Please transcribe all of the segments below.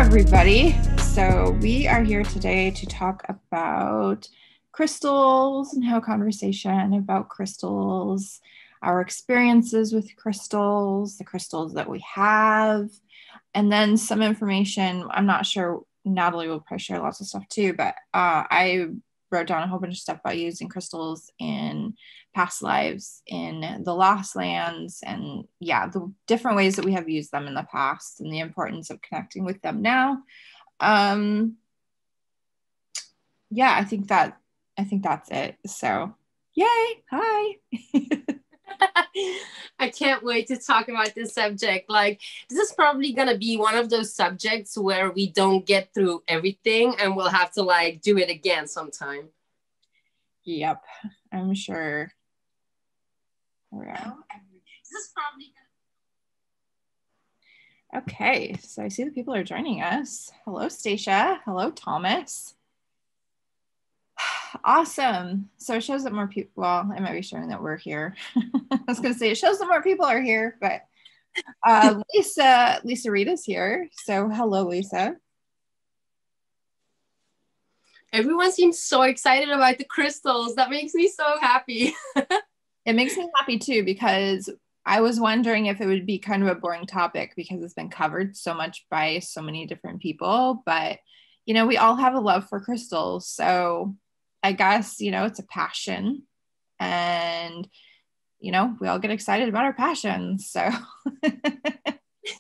everybody. So we are here today to talk about crystals and have a conversation about crystals, our experiences with crystals, the crystals that we have, and then some information. I'm not sure, Natalie will probably share lots of stuff too, but I wrote down a whole bunch of stuff about using crystals in past lives in the lost lands, and the different ways that we have used them in the past and the importance of connecting with them now. I think that's it. So yay. Hi. I can't wait to talk about this subject. Like, this is probably going to be one of those subjects where we don't get through everything and we'll have to like do it again sometime. Yep, I'm sure. There we go. This is probably Okay, so I see that people are joining us. Hello, Stacia. Hello, Thomas. Awesome. So it shows that more people, well, it might be showing that we're here. I was going to say it shows that more people are here, but Lisa Rita's here. So hello, Lisa. Everyone seems so excited about the crystals. That makes me so happy. It makes me happy too, because I was wondering if it would be kind of a boring topic because it's been covered so much by so many different people, but we all have a love for crystals. So I guess, it's a passion, and, we all get excited about our passions. So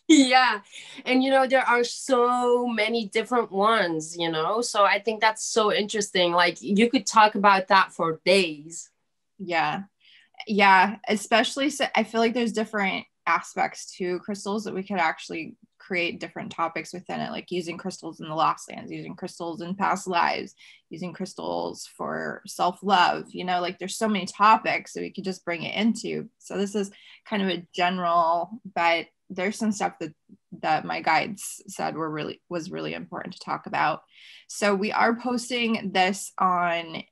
yeah. And, there are so many different ones, so I think that's so interesting. Like, you could talk about that for days. Yeah. Especially, so I feel like there's different aspects to crystals that we could actually create different topics within it, like using crystals in the lost lands, using crystals in past lives, using crystals for self-love, like there's so many topics that we could just bring it into. So this is kind of a general, but there's some stuff that my guides said was really important to talk about. So we are posting this on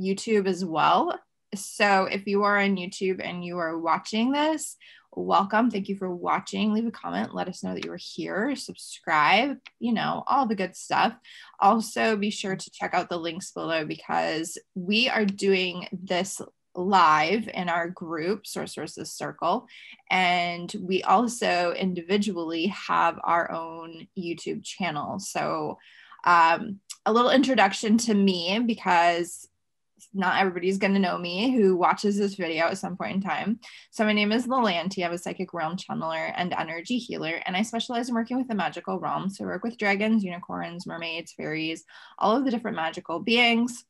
YouTube as well. So if you are on YouTube and you are watching this, welcome. Thank you for watching. Leave a comment. Let us know that you were here. Subscribe, all the good stuff. Also, be sure to check out the links below, because we are doing this live in our group, Sorceress Circle, and we also individually have our own YouTube channel. So a little introduction to me, because not everybody's going to know me who watches this video at some point in time. So my name is Lalantia. I'm a psychic realm channeler and energy healer, and I specialize in working with the magical realm. So I work with dragons, unicorns, mermaids, fairies, all of the different magical beings.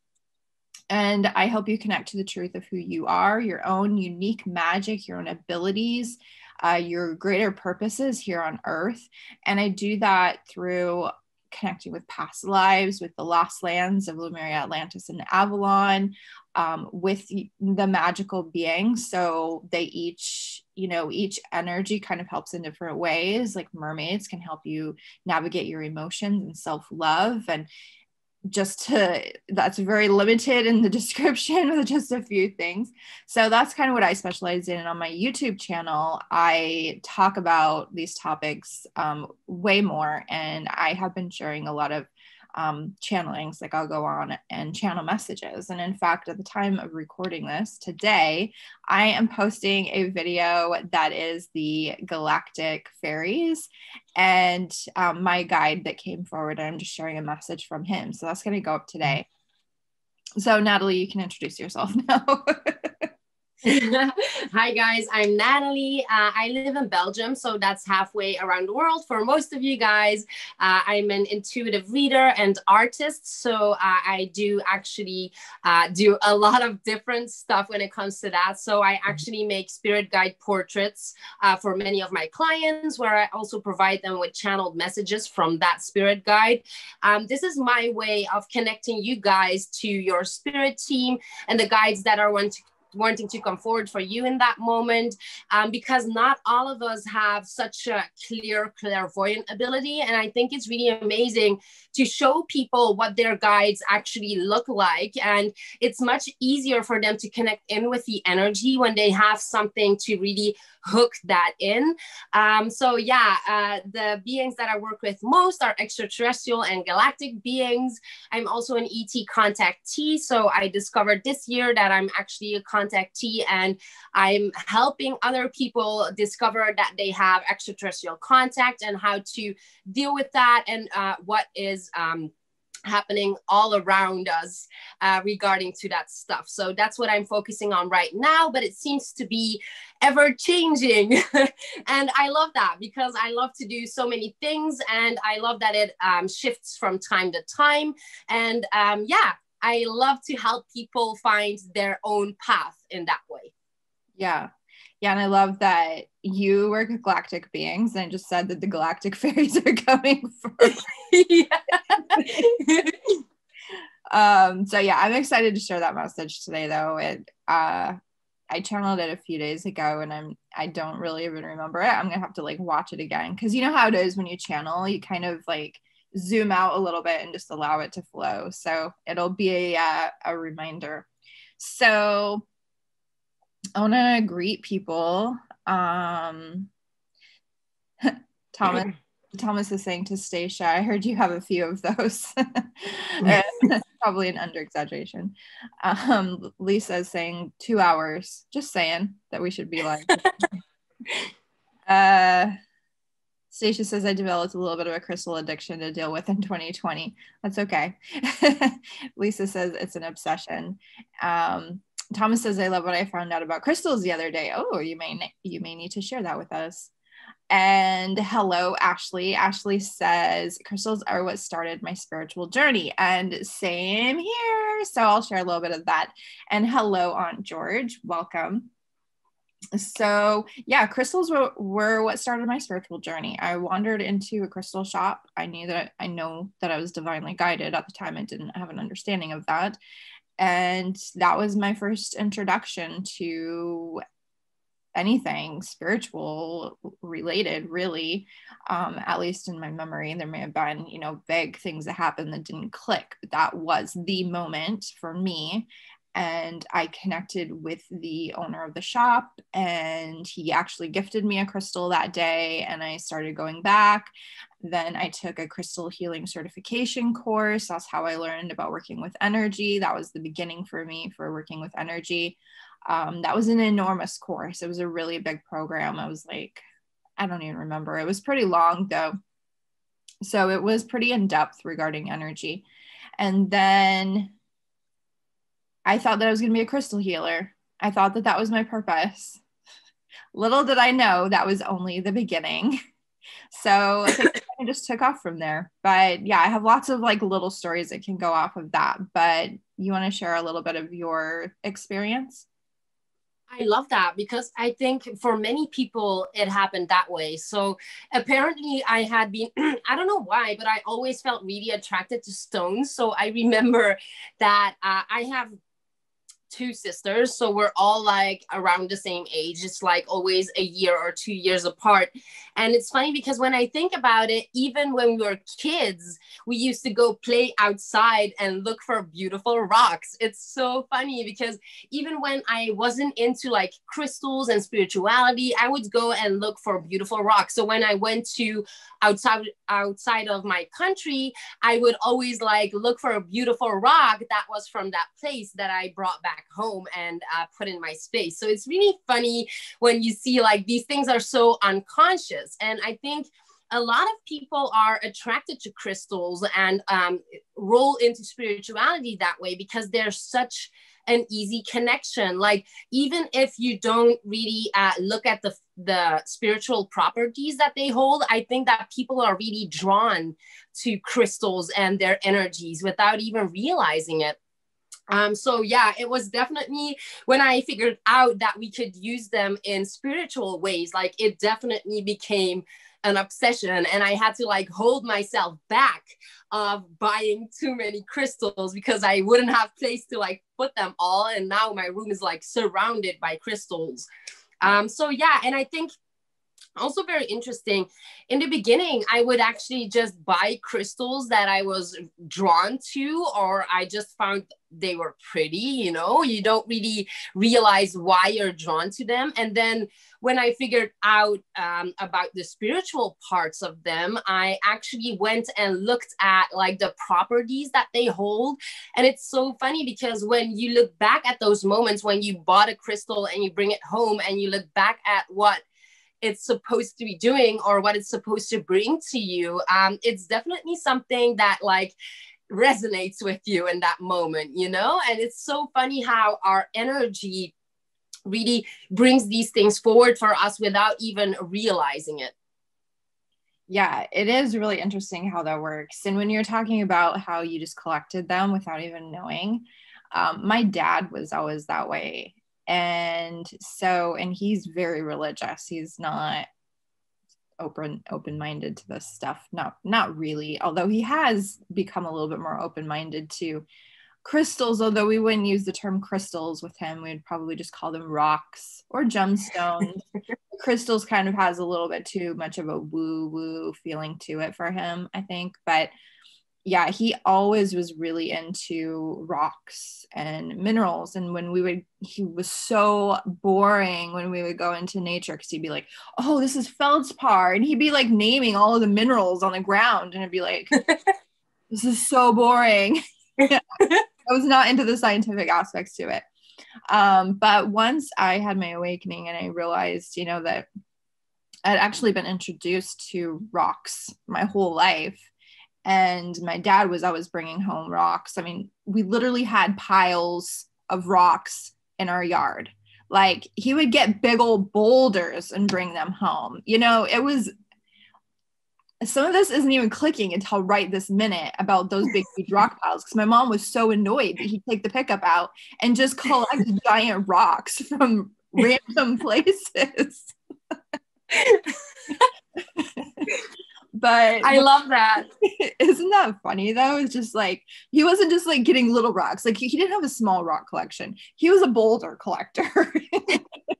And I help you connect to the truth of who you are, your own unique magic, your own abilities, your greater purposes here on Earth. And I do that through connecting with past lives, with the lost lands of Lemuria, Atlantis, and Avalon, with the magical beings. So they each energy kind of helps in different ways. Like mermaids can help you navigate your emotions and self-love, and that's very limited in the description with just a few things. So that's kind of what I specialize in. And on my YouTube channel, I talk about these topics way more. And I have been sharing a lot of channelings. Like I'll go on and channel messages. And in fact, at the time of recording this today, I am posting a video that is the Galactic Fairies and my guide that came forward. I'm just sharing a message from him. So that's going to go up today. So Natalie, you can introduce yourself now. Hi guys, I'm Natalie. I live in Belgium, so that's halfway around the world for most of you guys. I'm an intuitive reader and artist, so I do actually do a lot of different stuff when it comes to that. So I actually make spirit guide portraits for many of my clients, where I also provide them with channeled messages from that spirit guide. This is my way of connecting you guys to your spirit team and the guides that are wanting to come forward for you in that moment, because not all of us have such a clear clairvoyant ability. And I think it's really amazing to show people what their guides actually look like. And it's much easier for them to connect in with the energy when they have something to really hook that in. The beings that I work with most are extraterrestrial and galactic beings. I'm also an ET contactee. So I discovered this year that I'm actually a contactee, and I'm helping other people discover that they have extraterrestrial contact and how to deal with that, and what is happening all around us regarding to that stuff. So that's what I'm focusing on right now, but it seems to be ever changing. And I love that, because I love to do so many things, and I love that it shifts from time to time. And I love to help people find their own path in that way. Yeah. Yeah, and I love that you work with galactic beings, and I just said that the galactic fairies are coming from. So yeah, I'm excited to share that message today, though. I channeled it a few days ago, and I don't really even remember it. I'm gonna have to like watch it again, because you know how it is when you channel, you kind of like zoom out a little bit and just allow it to flow. So it'll be a reminder. So I want to greet people. Thomas is saying to stay shy. I heard you have a few of those. Probably an under exaggeration. Lisa is saying 2 hours. Just saying that we should be live. Stacia says I developed a little bit of a crystal addiction to deal with in 2020. That's okay. Lisa says it's an obsession. Thomas says, I love what I found out about crystals the other day. Oh, you may need to share that with us. And hello, Ashley. Ashley says, crystals are what started my spiritual journey. And same here. So I'll share a little bit of that. And hello, Aunt George. Welcome. So yeah, crystals were what started my spiritual journey. I wandered into a crystal shop. I know that I was divinely guided. At the time, I didn't have an understanding of that. And that was my first introduction to anything spiritual related, really, at least in my memory. There may have been, vague things that happened that didn't click, but that was the moment for me. And I connected with the owner of the shop, and he actually gifted me a crystal that day, and I started going back. Then I took a crystal healing certification course. That's how I learned about working with energy. That was the beginning for me for working with energy. That was an enormous course. It was a really big program. I was like, I don't even remember. It was pretty long though. So it was pretty in depth regarding energy. And then I thought that I was going to be a crystal healer. I thought that that was my purpose. Little did I know that was only the beginning. So I think I just took off from there. But yeah, I have lots of like little stories that can go off of that. But you want to share a little bit of your experience? I love that, because I think for many people it happened that way. So apparently I had been, I don't know why, but I always felt really attracted to stones. So I remember that I have 2 sisters, so we're all like around the same age. It's like always a year or 2 years apart. And it's funny because when I think about it, even when we were kids, we used to go play outside and look for beautiful rocks. It's so funny because even when I wasn't into like crystals and spirituality, I would go and look for beautiful rocks. So when I went to outside of my country, I would always like look for a beautiful rock that was from that place that I brought back home and put in my space. So it's really funny when you see like these things are so unconscious. And I think a lot of people are attracted to crystals and roll into spirituality that way because there's such an easy connection. Like even if you don't really look at the spiritual properties that they hold, I think that people are really drawn to crystals and their energies without even realizing it. So yeah, it was definitely when I figured out that we could use them in spiritual ways, like it definitely became an obsession, and I had to like hold myself back of buying too many crystals because I wouldn't have place to like put them all. And now my room is like surrounded by crystals. So yeah, and I think also very interesting, in the beginning I would actually just buy crystals that I was drawn to, or I just found they were pretty. You know, you don't really realize why you're drawn to them. And then when I figured out about the spiritual parts of them, I actually went and looked at like the properties that they hold. And it's so funny because when you look back at those moments when you bought a crystal and you bring it home and you look back at what it's supposed to be doing or what it's supposed to bring to you, it's definitely something that like resonates with you in that moment, you know? And it's so funny how our energy really brings these things forward for us without even realizing it. Yeah, it is really interesting how that works. And when you're talking about how you just collected them without even knowing, my dad was always that way. And he's very religious. He's not open-minded to this stuff. Not really, although he has become a little bit more open-minded to crystals, although we wouldn't use the term crystals with him. We'd probably just call them rocks or gemstones. Crystals kind of has a little bit too much of a woo-woo feeling to it for him, I think. But yeah, he always was really into rocks and minerals. And he was so boring when we would go into nature, because he'd be like, oh, this is feldspar. And he'd be like naming all of the minerals on the ground. And it'd be like, this is so boring. I was not into the scientific aspects to it. But once I had my awakening and I realized, that I'd actually been introduced to rocks my whole life. And my dad was always bringing home rocks. I mean, we literally had piles of rocks in our yard. Like, he would get big old boulders and bring them home. It was, some of this isn't even clicking until right this minute about those big huge rock piles, because my mom was so annoyed that he'd take the pickup out and just collect giant rocks from random places. But I love that. Isn't that funny though? It's just like, he wasn't just like getting little rocks. Like, he didn't have a small rock collection. He was a boulder collector.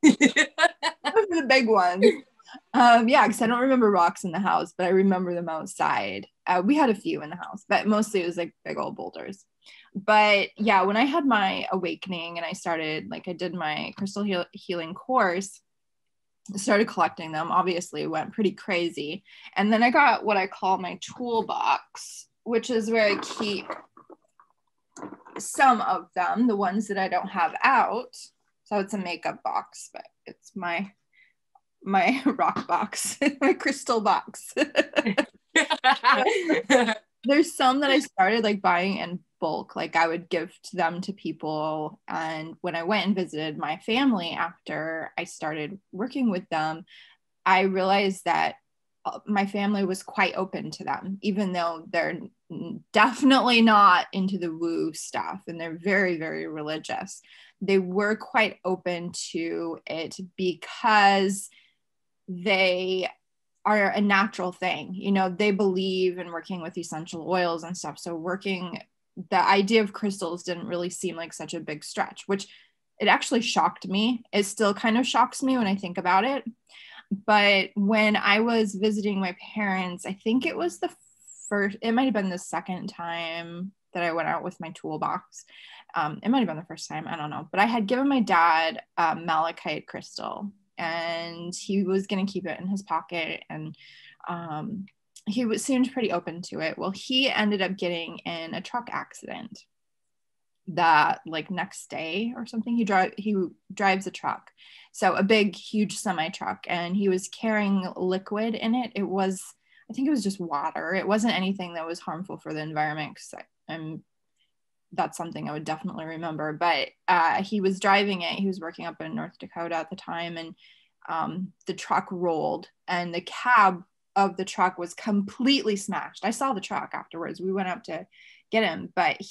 The big ones. Yeah, because I don't remember rocks in the house, but I remember them outside. We had a few in the house, but mostly it was like big old boulders. But yeah, when I had my awakening and I did my crystal healing course, started collecting them. Obviously, it went pretty crazy. And then I got what I call my toolbox, which is where I keep some of them, the ones that I don't have out. So it's a makeup box, but it's my rock box, my crystal box. There's some that I started like buying in bulk. Like, I would give them to people. And when I went and visited my family after I started working with them, I realized that my family was quite open to them, even though they're definitely not into the woo stuff and they're very, very religious. They were quite open to it because they are a natural thing. They believe in working with essential oils and stuff. So the idea of crystals didn't really seem like such a big stretch, which it actually shocked me. It still kind of shocks me when I think about it. But when I was visiting my parents, I think it was it might have been the second time that I went out with my toolbox. It might have been the first time, I don't know. But I had given my dad a malachite crystal, and he was going to keep it in his pocket, and seemed pretty open to it. Well, he ended up getting in a truck accident that like next day or something. He drives a truck, so a big huge semi truck, and he was carrying liquid in it. I think it was just water. It wasn't anything that was harmful for the environment, because that's something I would definitely remember. But he was driving it. He was working up in North Dakota at the time, and the truck rolled, and the cab of the truck was completely smashed. I saw the truck afterwards. We went up to get him, but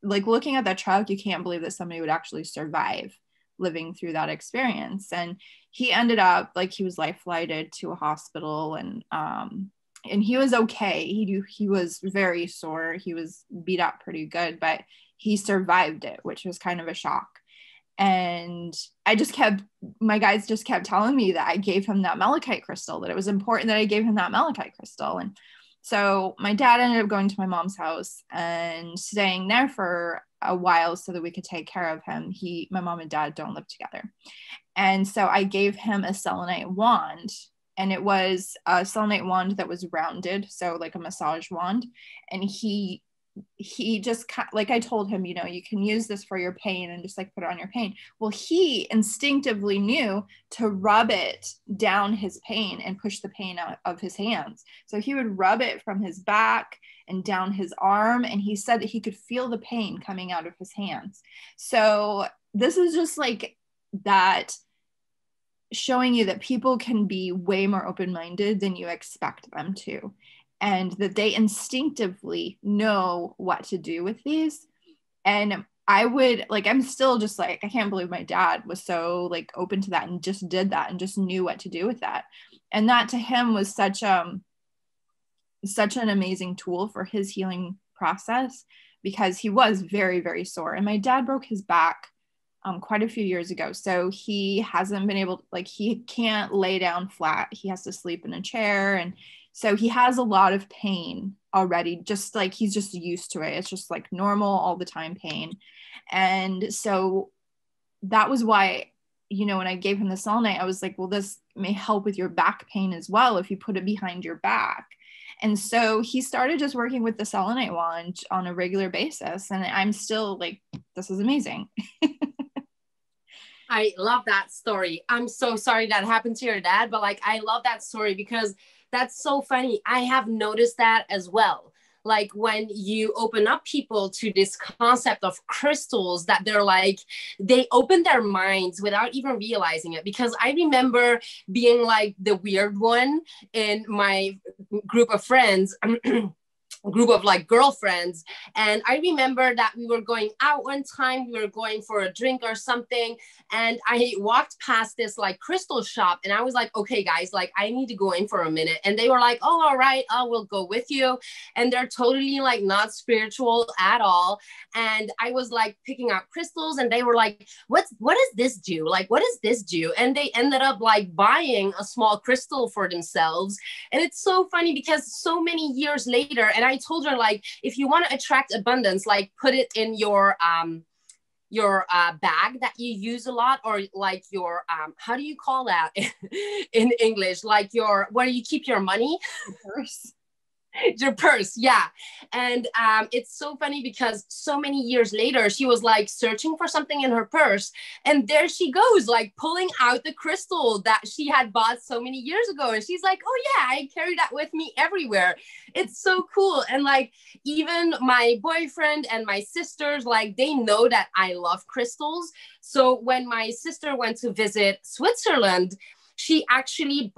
looking at that truck, you can't believe that somebody would actually survive living through that experience. And he ended up, like, he was life flighted to a hospital, and he was okay. He was very sore. He was beat up pretty good, but he survived it, which was kind of a shock. And my guides just kept telling me that I gave him that malachite crystal, that it was important that I gave him that malachite crystal. And so my dad ended up going to my mom's house and staying there for a while so that we could take care of him. My mom and dad don't live together. And so I gave him a selenite wand, and it was a selenite wand that was rounded, so like a massage wand. And he just, like, I told him, you know, you can use this for your pain and just like put it on your pain. Well, he instinctively knew to rub it down his pain and push the pain out of his hands. So he would rub it from his back and down his arm, and he said that he could feel the pain coming out of his hands. So this is just like that, showing you that people can be way more open-minded than you expect them to, and that they instinctively know what to do with these. And I'm still just like, I can't believe my dad was so like open to that and just did that and just knew what to do with that. And that to him was such an amazing tool for his healing process, because he was very, very sore. And my dad broke his back quite a few years ago. So he hasn't been able, like, he can't lay down flat. He has to sleep in a chair. And so he has a lot of pain already, just like he's just used to it. It's just like normal all the time pain. And so that was why, you know, when I gave him the selenite, I was like, well, this may help with your back pain as well if you put it behind your back. And so he started just working with the selenite wand on a regular basis. And I'm still like, this is amazing. I love that story. I'm so sorry that happened to your dad, but like, I love that story because that's so funny. I have noticed that as well. Like when you open up people to this concept of crystals, that they're like, they open their minds without even realizing it. Because I remember being like the weird one in my group of friends. Group of like girlfriends, and I remember that we were going out one time, we were going for a drink or something, and I walked past this like crystal shop, and I was like, okay guys, like I need to go in for a minute. And they were like, oh, all right, I will go with you. And they're totally like not spiritual at all. And I was like picking out crystals, and they were like, what does this do? Like, what does this do? And they ended up like buying a small crystal for themselves. And it's so funny because so many years later, and I told her, like, if you want to attract abundance, like put it in your bag that you use a lot, or like your how do you call that in English, like your, where you keep your money? Purse. Your purse, yeah. And it's so funny because so many years later, she was like searching for something in her purse, and there she goes, like pulling out the crystal that she had bought so many years ago. And she's like, oh yeah, I carry that with me everywhere. It's so cool. And like even my boyfriend and my sisters, like they know that I love crystals. So when my sister went to visit Switzerland, she actually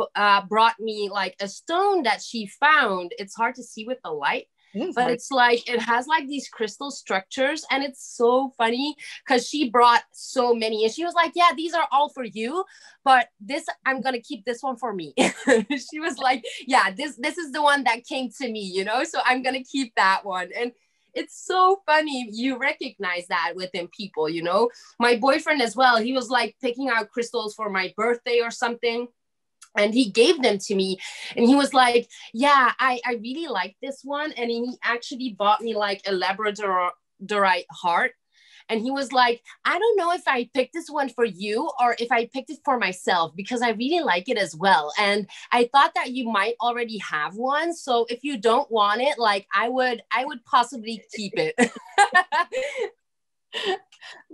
brought me like a stone that she found. It's hard to see with the light, but it's like, it has like these crystal structures, and it's so funny because she brought so many, and she was like, yeah, these are all for you, but this, I'm gonna keep this one for me. She was like, yeah, this is the one that came to me, you know, so I'm gonna keep that one. And it's so funny. You recognize that within people, you know. My boyfriend as well, he was like picking out crystals for my birthday or something, and he gave them to me, and he was like, yeah, I really like this one. And he actually bought me like a labradorite heart. And he was like, I don't know if I picked this one for you or if I picked it for myself, because I really like it as well. And I thought that you might already have one. So if you don't want it, like I would possibly keep it.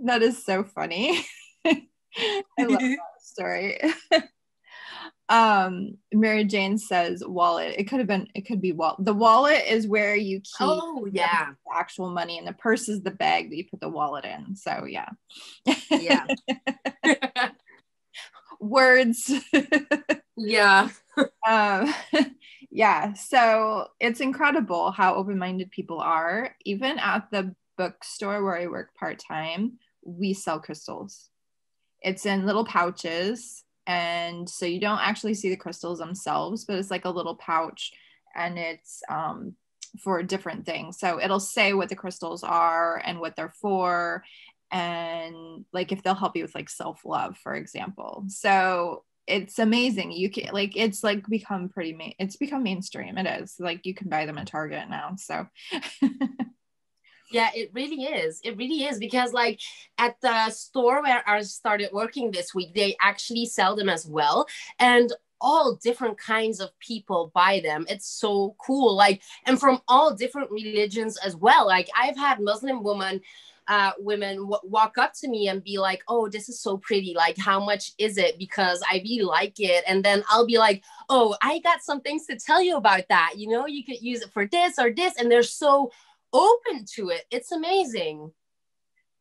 That is so funny. I love that story. Mary Jane says wallet. It could be wallet. The wallet is where you keep the actual money, and the purse is the bag that you put the wallet in. So yeah. Yeah. Words. Yeah. Yeah. So it's incredible how open-minded people are. Even at the bookstore where I work part-time, we sell crystals. It's in little pouches. And so you don't actually see the crystals themselves, but it's like a little pouch, and it's for different things. So it'll say what the crystals are and what they're for, and like if they'll help you with like self-love, for example. So it's amazing. You can like, it's like become it's become mainstream. It is like you can buy them at Target now. So Yeah, it really is. It really is, because like at the store where I started working this week, they actually sell them as well. And all different kinds of people buy them. It's so cool. Like, and from all different religions as well. Like I've had Muslim women walk up to me and be like, oh, this is so pretty, like how much is it, because I really like it. And then I'll be like, oh, I got some things to tell you about that, you know, you could use it for this or this. And they're so open to it. It's amazing.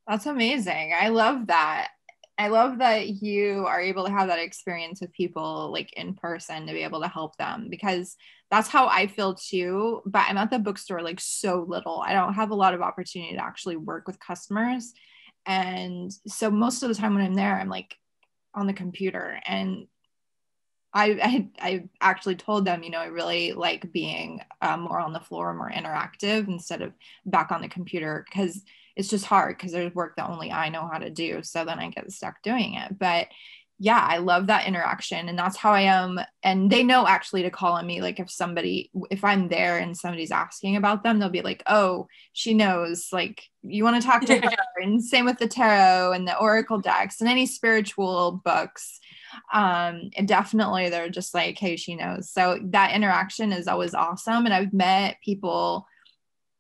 that's amazing. I love that. I love that you are able to have that experience with people like in person to be able to help them, because that's how I feel too. But I'm at the bookstore like so little. I don't have a lot of opportunity to actually work with customers. And so most of the time when I'm there, I'm like on the computer. And I actually told them, you know, I really like being more on the floor, more interactive instead of back on the computer, because it's just hard because there's work that only I know how to do. So then I get stuck doing it. But yeah, I love that interaction, and that's how I am. And they know actually to call on me. Like if I'm there and somebody's asking about them, they'll be like, oh, she knows, like you want to talk to her. And same with the tarot and the oracle decks and any spiritual books. And definitely they're just like, hey, she knows. So that interaction is always awesome. And I've met people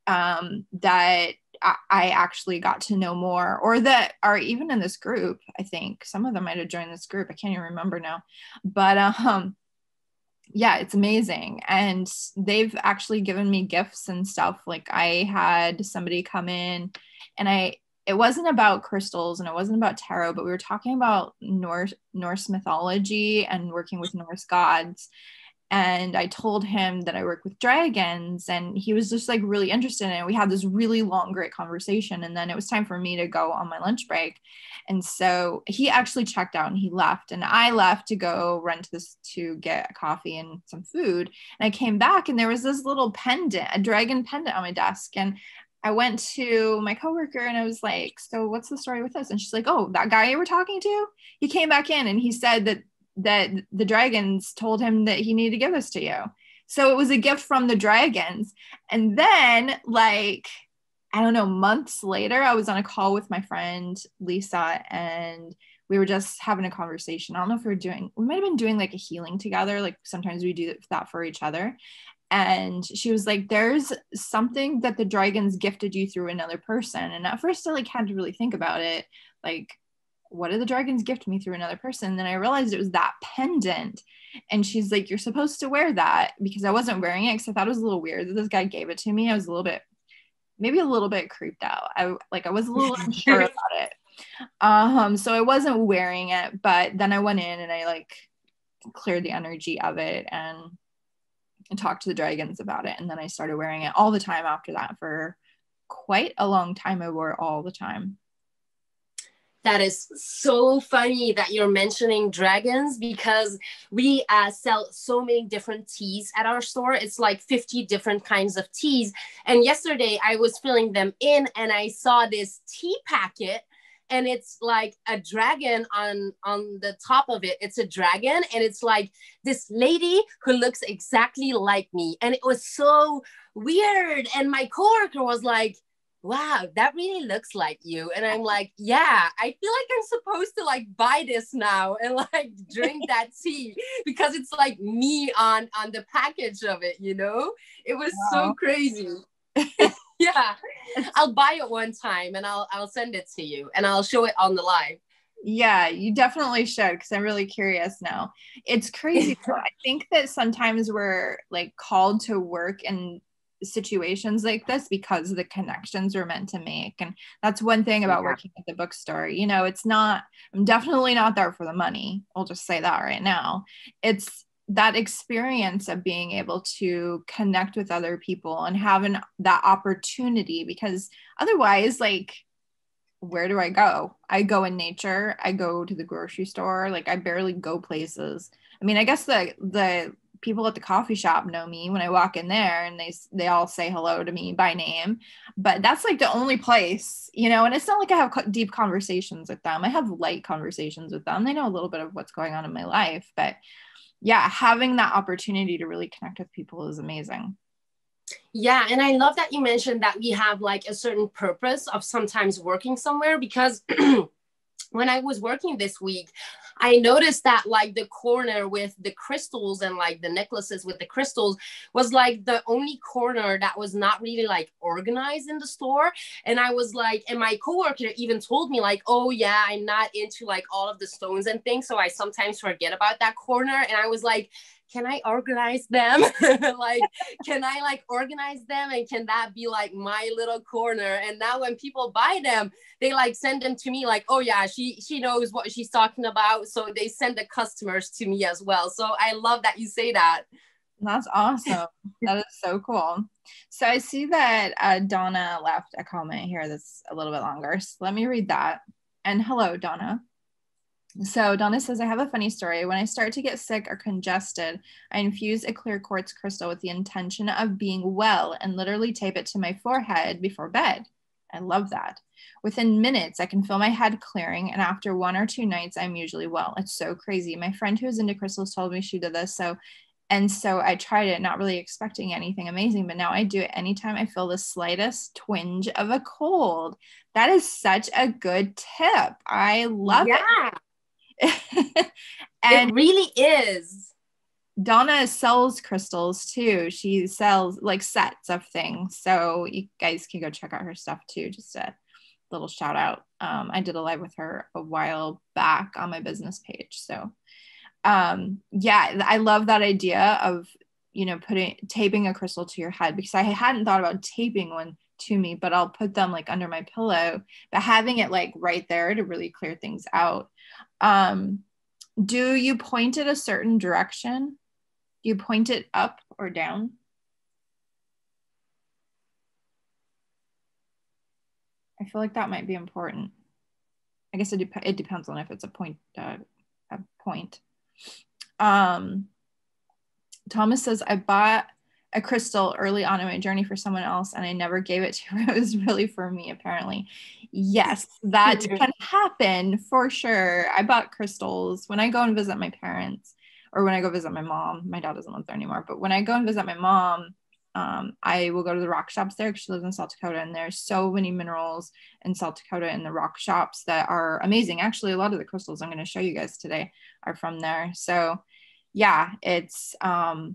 that I actually got to know more, or that are even in this group. I think some of them might have joined this group. I can't even remember now. But yeah, it's amazing. And they've actually given me gifts and stuff. Like I had somebody come in, and it wasn't about crystals and it wasn't about tarot, but we were talking about Norse mythology and working with Norse gods. And I told him that I work with dragons, and he was just like really interested in it. We had this really long, great conversation. And then it was time for me to go on my lunch break. And so he actually checked out and he left, and I left to go run to get a coffee and some food. And I came back and there was this little pendant, a dragon pendant on my desk. And I went to my coworker and I was like, so what's the story with this? And she's like, oh, that guy you were talking to, he came back in and he said that the dragons told him that he needed to give this to you. So it was a gift from the dragons. And then like, I don't know, months later, I was on a call with my friend Lisa, and we were just having a conversation. I don't know if we might have been doing like a healing together. Like sometimes we do that for each other. And she was like, there's something that the dragons gifted you through another person. And at first I like had to really think about it. Like, what did the dragons gift me through another person? And then I realized it was that pendant. And she's like, you're supposed to wear that, because I wasn't wearing it because I thought it was a little weird that this guy gave it to me. I was maybe a little bit creeped out. I was a little unsure about it. So I wasn't wearing it, but then I went in and I like cleared the energy of it and talked to the dragons about it. And then I started wearing it all the time after that. For quite a long time, I wore it all the time. That is so funny that you're mentioning dragons, because we sell so many different teas at our store. It's like 50 different kinds of teas. And yesterday I was filling them in and I saw this tea packet, and it's like a dragon on the top of it. It's a dragon, and it's like this lady who looks exactly like me. And it was so weird. And my coworker was like, wow, that really looks like you. And I'm like, yeah, I feel like I'm supposed to like buy this now and like drink that tea, because it's like me on the package of it, you know? It was so crazy. Yeah, I'll buy it one time and I'll send it to you and I'll show it on the live. Yeah, you definitely should, because I'm really curious now. It's crazy. I think that sometimes we're like called to work in situations like this because of the connections we're meant to make. And that's one thing about working at the bookstore. You know, I'm definitely not there for the money. I'll just say that right now. It's that experience of being able to connect with other people and having that opportunity, because otherwise, like, where do I go? I go in nature. I go to the grocery store. Like I barely go places. I mean, I guess the people at the coffee shop know me when I walk in there, and they all say hello to me by name. But that's like the only place, you know, and it's not like I have deep conversations with them. I have light conversations with them. They know a little bit of what's going on in my life, but yeah, having that opportunity to really connect with people is amazing. Yeah, and I love that you mentioned that we have like a certain purpose of sometimes working somewhere, because when I was working this week, I noticed that like the corner with the crystals and like the necklaces with the crystals was like the only corner that was not really like organized in the store. And I was like, and my coworker even told me like, oh yeah, I'm not into like all of the stones and things, so I sometimes forget about that corner. And I was like, can I organize them? Like, can I like organize them? And can that be like my little corner? And now when people buy them, they like send them to me like, oh yeah, she knows what she's talking about. So they send the customers to me as well. So I love that you say that. That's awesome. That is so cool. So I see that Donna left a comment here that's a little bit longer. So let me read that. And hello, Donna. So Donna says, I have a funny story. When I start to get sick or congested, I infuse a clear quartz crystal with the intention of being well and literally tape it to my forehead before bed. I love that. Within minutes, I can feel my head clearing, and after 1 or 2 nights, I'm usually well. It's so crazy. My friend who is into crystals told me she did this, so I tried it, not really expecting anything amazing, but now I do it anytime I feel the slightest twinge of a cold. That is such a good tip. I love it. And it really is. Donna sells crystals too. She sells like sets of things. So you guys can go check out her stuff too. Just a little shout out. I did a live with her a while back on my business page. So yeah, I love that idea of, you know, taping a crystal to your head, because I hadn't thought about taping one to me, but I'll put them like under my pillow, but having it like right there to really clear things out. Do you point it a certain direction? Do you point it up or down? I feel like that might be important. I guess it depends on if it's a point. Thomas says, I bought a crystal early on in my journey for someone else and I never gave it to her. It was really for me, apparently. Yes, that can happen for sure. I bought crystals when I go and visit my parents, or when I go visit my mom. My dad doesn't live there anymore, but when I go and visit my mom, I will go to the rock shops there, because she lives in South Dakota, and there's so many minerals in South Dakota in the rock shops that are amazing. Actually, a lot of the crystals I'm going to show you guys today are from there. So yeah, it's I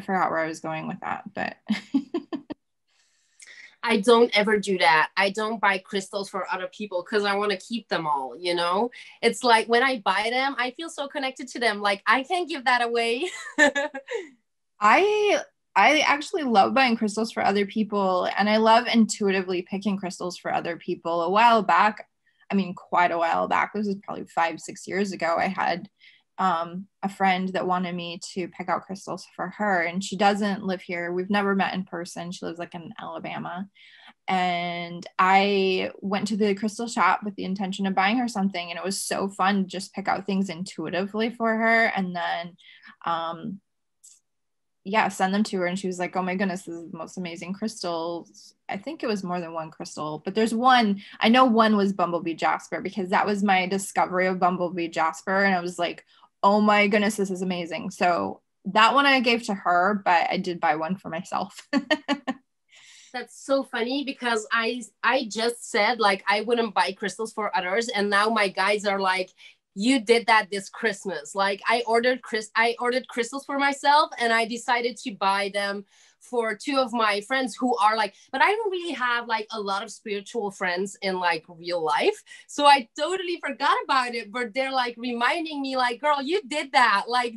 forgot where I was going with that, but I don't ever do that. I don't buy crystals for other people because I want to keep them all, you know? It's like when I buy them, I feel so connected to them. Like I can't give that away. I actually love buying crystals for other people, and I love intuitively picking crystals for other people. A while back, I mean, quite a while back, this was probably 5-6 years ago, I had a friend that wanted me to pick out crystals for her, and she doesn't live here. We've never met in person. She lives like in Alabama. And I went to the crystal shop with the intention of buying her something, and it was so fun to just pick out things intuitively for her, and then yeah, send them to her. And she was like, oh my goodness, this is the most amazing crystals. I think it was more than one crystal, but there's one, I know one was bumblebee jasper, because that was my discovery of bumblebee jasper. And I was like, oh my goodness, this is amazing. So that one I gave to her, but I did buy one for myself. That's so funny, because I just said like I wouldn't buy crystals for others, and now my guys are like, you did that this Christmas. Like I ordered crystals for myself, and I decided to buy them for 2 of my friends who are like, but I don't really have like a lot of spiritual friends in like real life. So I totally forgot about it, but they're like reminding me like, girl, you did that. Like,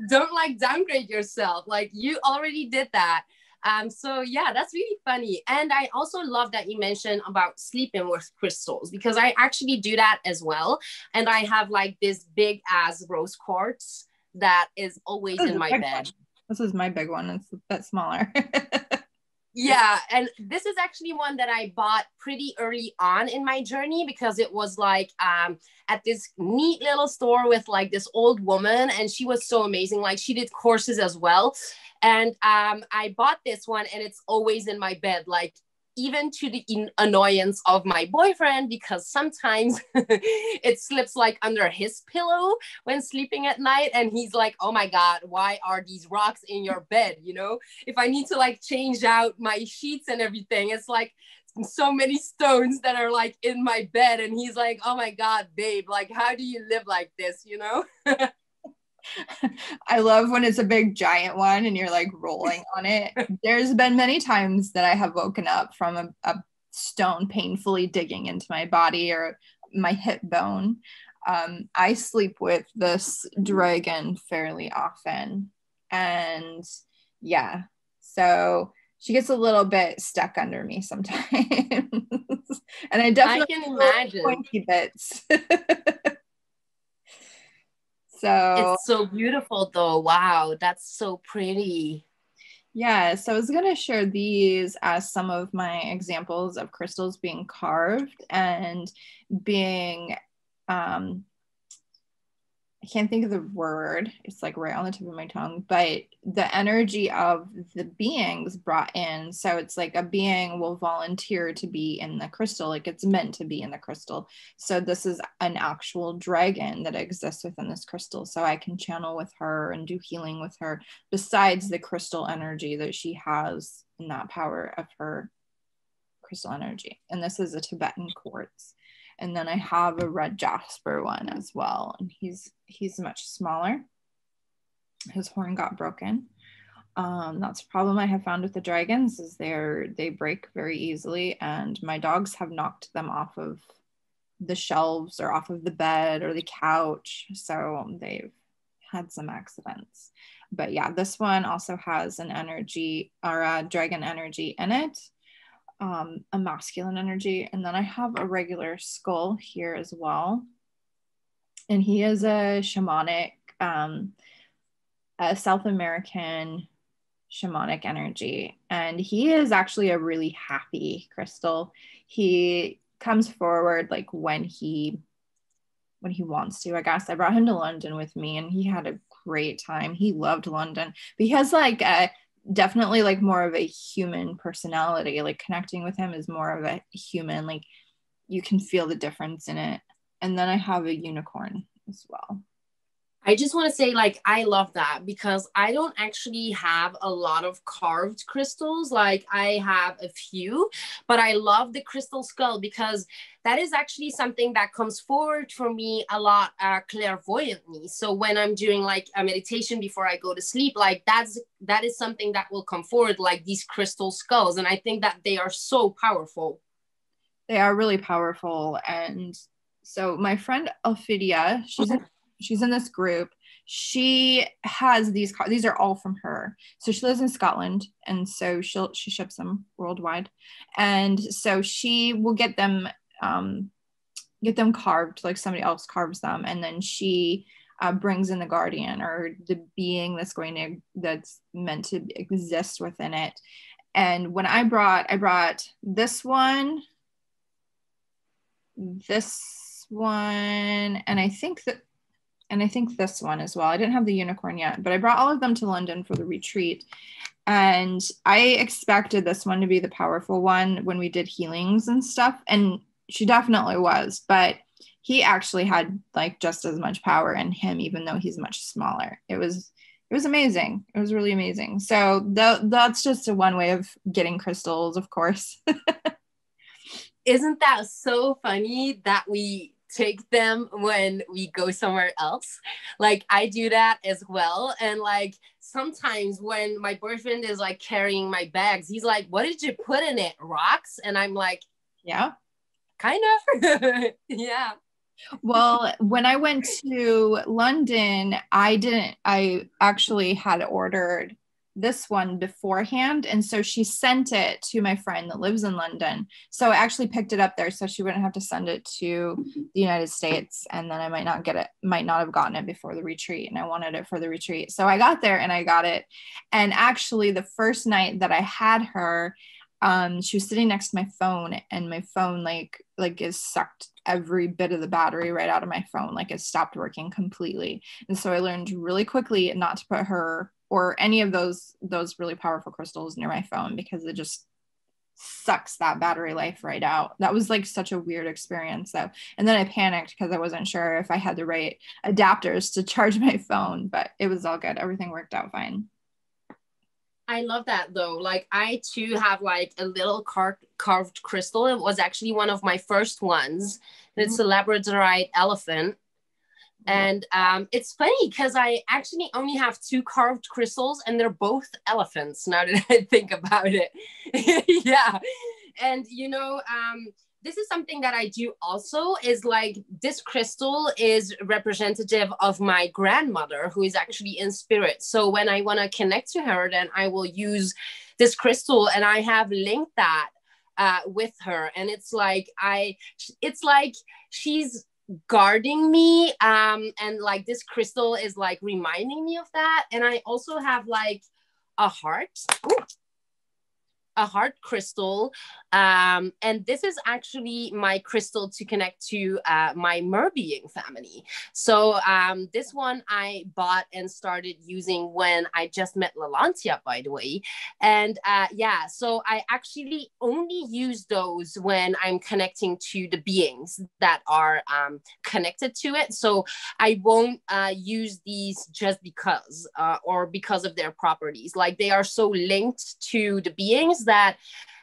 don't like downgrade yourself. Like you already did that. So yeah, that's really funny. And I also love that you mentioned about sleeping with crystals, because I actually do that as well. And I have like this big ass rose quartz that is always in my bed. This is my big one. It's a bit smaller. Yeah, and this is actually one that I bought pretty early on in my journey because it was like at this neat little store with like this old woman, and she was so amazing. Like she did courses as well. And I bought this one, and it's always in my bed, like even to the annoyance of my boyfriend, because sometimes it slips like under his pillow when sleeping at night, and he's like, oh my god, why are these rocks in your bed, you know? If I need to like change out my sheets and everything, it's like so many stones that are like in my bed, and he's like, oh my god, babe, like how do you live like this, you know? I love when it's a big giant one and you're like rolling on it. There's been many times that I have woken up from a stone painfully digging into my body or my hip bone. I sleep with this dragon fairly often. And yeah, so she gets a little bit stuck under me sometimes. And I definitely can imagine. Pointy bits. So it's so beautiful though. Wow, that's so pretty. yeah, so I was going to share these as some of my examples of crystals being carved and being I can't think of the word. It's like right on the tip of my tongue, but the energy of the beings brought in. So it's like a being will volunteer to be in the crystal, like it's meant to be in the crystal. So this is an actual dragon that exists within this crystal. So I can channel with her and do healing with her, besides the crystal energy that she has in that power of her crystal energy. And this is a Tibetan quartz. And then I have a red jasper one as well. And he's much smaller. His horn got broken. That's a problem I have found with the dragons, is they break very easily. And my dogs have knocked them off of the shelves or off of the bed or the couch. So they've had some accidents. But yeah, this one also has an energy or a dragon energy in it. A masculine energy. And then I have a regular skull here as well. And he is a shamanic, a South American shamanic energy. And he is actually a really happy crystal. He comes forward like when he wants to, I guess. I brought him to London with me and he had a great time. He loved London. But he has like a definitely like more of a human personality. Like connecting with him is more of a human, like you can feel the difference in it. And then I have a unicorn as well. I just want to say, like, I love that because I don't actually have a lot of carved crystals. Like, I have a few, but I love the crystal skull because that is actually something that comes forward for me a lot clairvoyantly. So when I'm doing like a meditation before I go to sleep, like that is something that will come forward, like these crystal skulls. And I think that they are so powerful. They are really powerful. And so my friend Elfidia, she's in this group. She has these are all from her. So she lives in Scotland, and so she ships them worldwide. And so she will get them carved, like somebody else carves them, and then she brings in the guardian or the being that's meant to exist within it. And when I brought this one, and I think this one as well. I didn't have the unicorn yet, but I brought all of them to London for the retreat. And I expected this one to be the powerful one when we did healings and stuff. And she definitely was, but he actually had like just as much power in him, even though he's much smaller. It was amazing. It was really amazing. So that's just one way of getting crystals, of course. Isn't that so funny that we take them when we go somewhere else? Like I do that as well. And like sometimes when my boyfriend is like carrying my bags, he's like, what did you put in it? Rocks? And I'm like, yeah, kind of. Yeah. Well, when I went to London, I actually had ordered this one beforehand, and so she sent it to my friend that lives in London. So I actually picked it up there so she wouldn't have to send it to the United States, and then I might not have gotten it before the retreat, and I wanted it for the retreat. So I got there and I got it. And actually the first night that I had her, she was sitting next to my phone, and my phone like is sucked every bit of the battery right out of my phone. Like it stopped working completely. And so I learned really quickly not to put her or any of those really powerful crystals near my phone, because it just sucks that battery life right out. That was like such a weird experience though. And then I panicked because I wasn't sure if I had the right adapters to charge my phone, but it was all good. Everything worked out fine. I love that though. Like I too have like a little carved crystal. It was actually one of my first ones. It's a labradorite elephant. And it's funny because I actually only have 2 carved crystals, and they're both elephants now that I think about it. Yeah. And, you know, this is something that I do also, is like this crystal is representative of my grandmother, who is actually in spirit. So when I want to connect to her, then I will use this crystal, and I have linked that with her. And it's like she's guarding me, and like this crystal is like reminding me of that. And I also have like a heart crystal, and this is actually my crystal to connect to my merbeing family. So this one I bought and started using when I just met Lalantia, by the way. And yeah, so I actually only use those when I'm connecting to the beings that are connected to it. So I won't use these just because or because of their properties. Like they are so linked to the beings that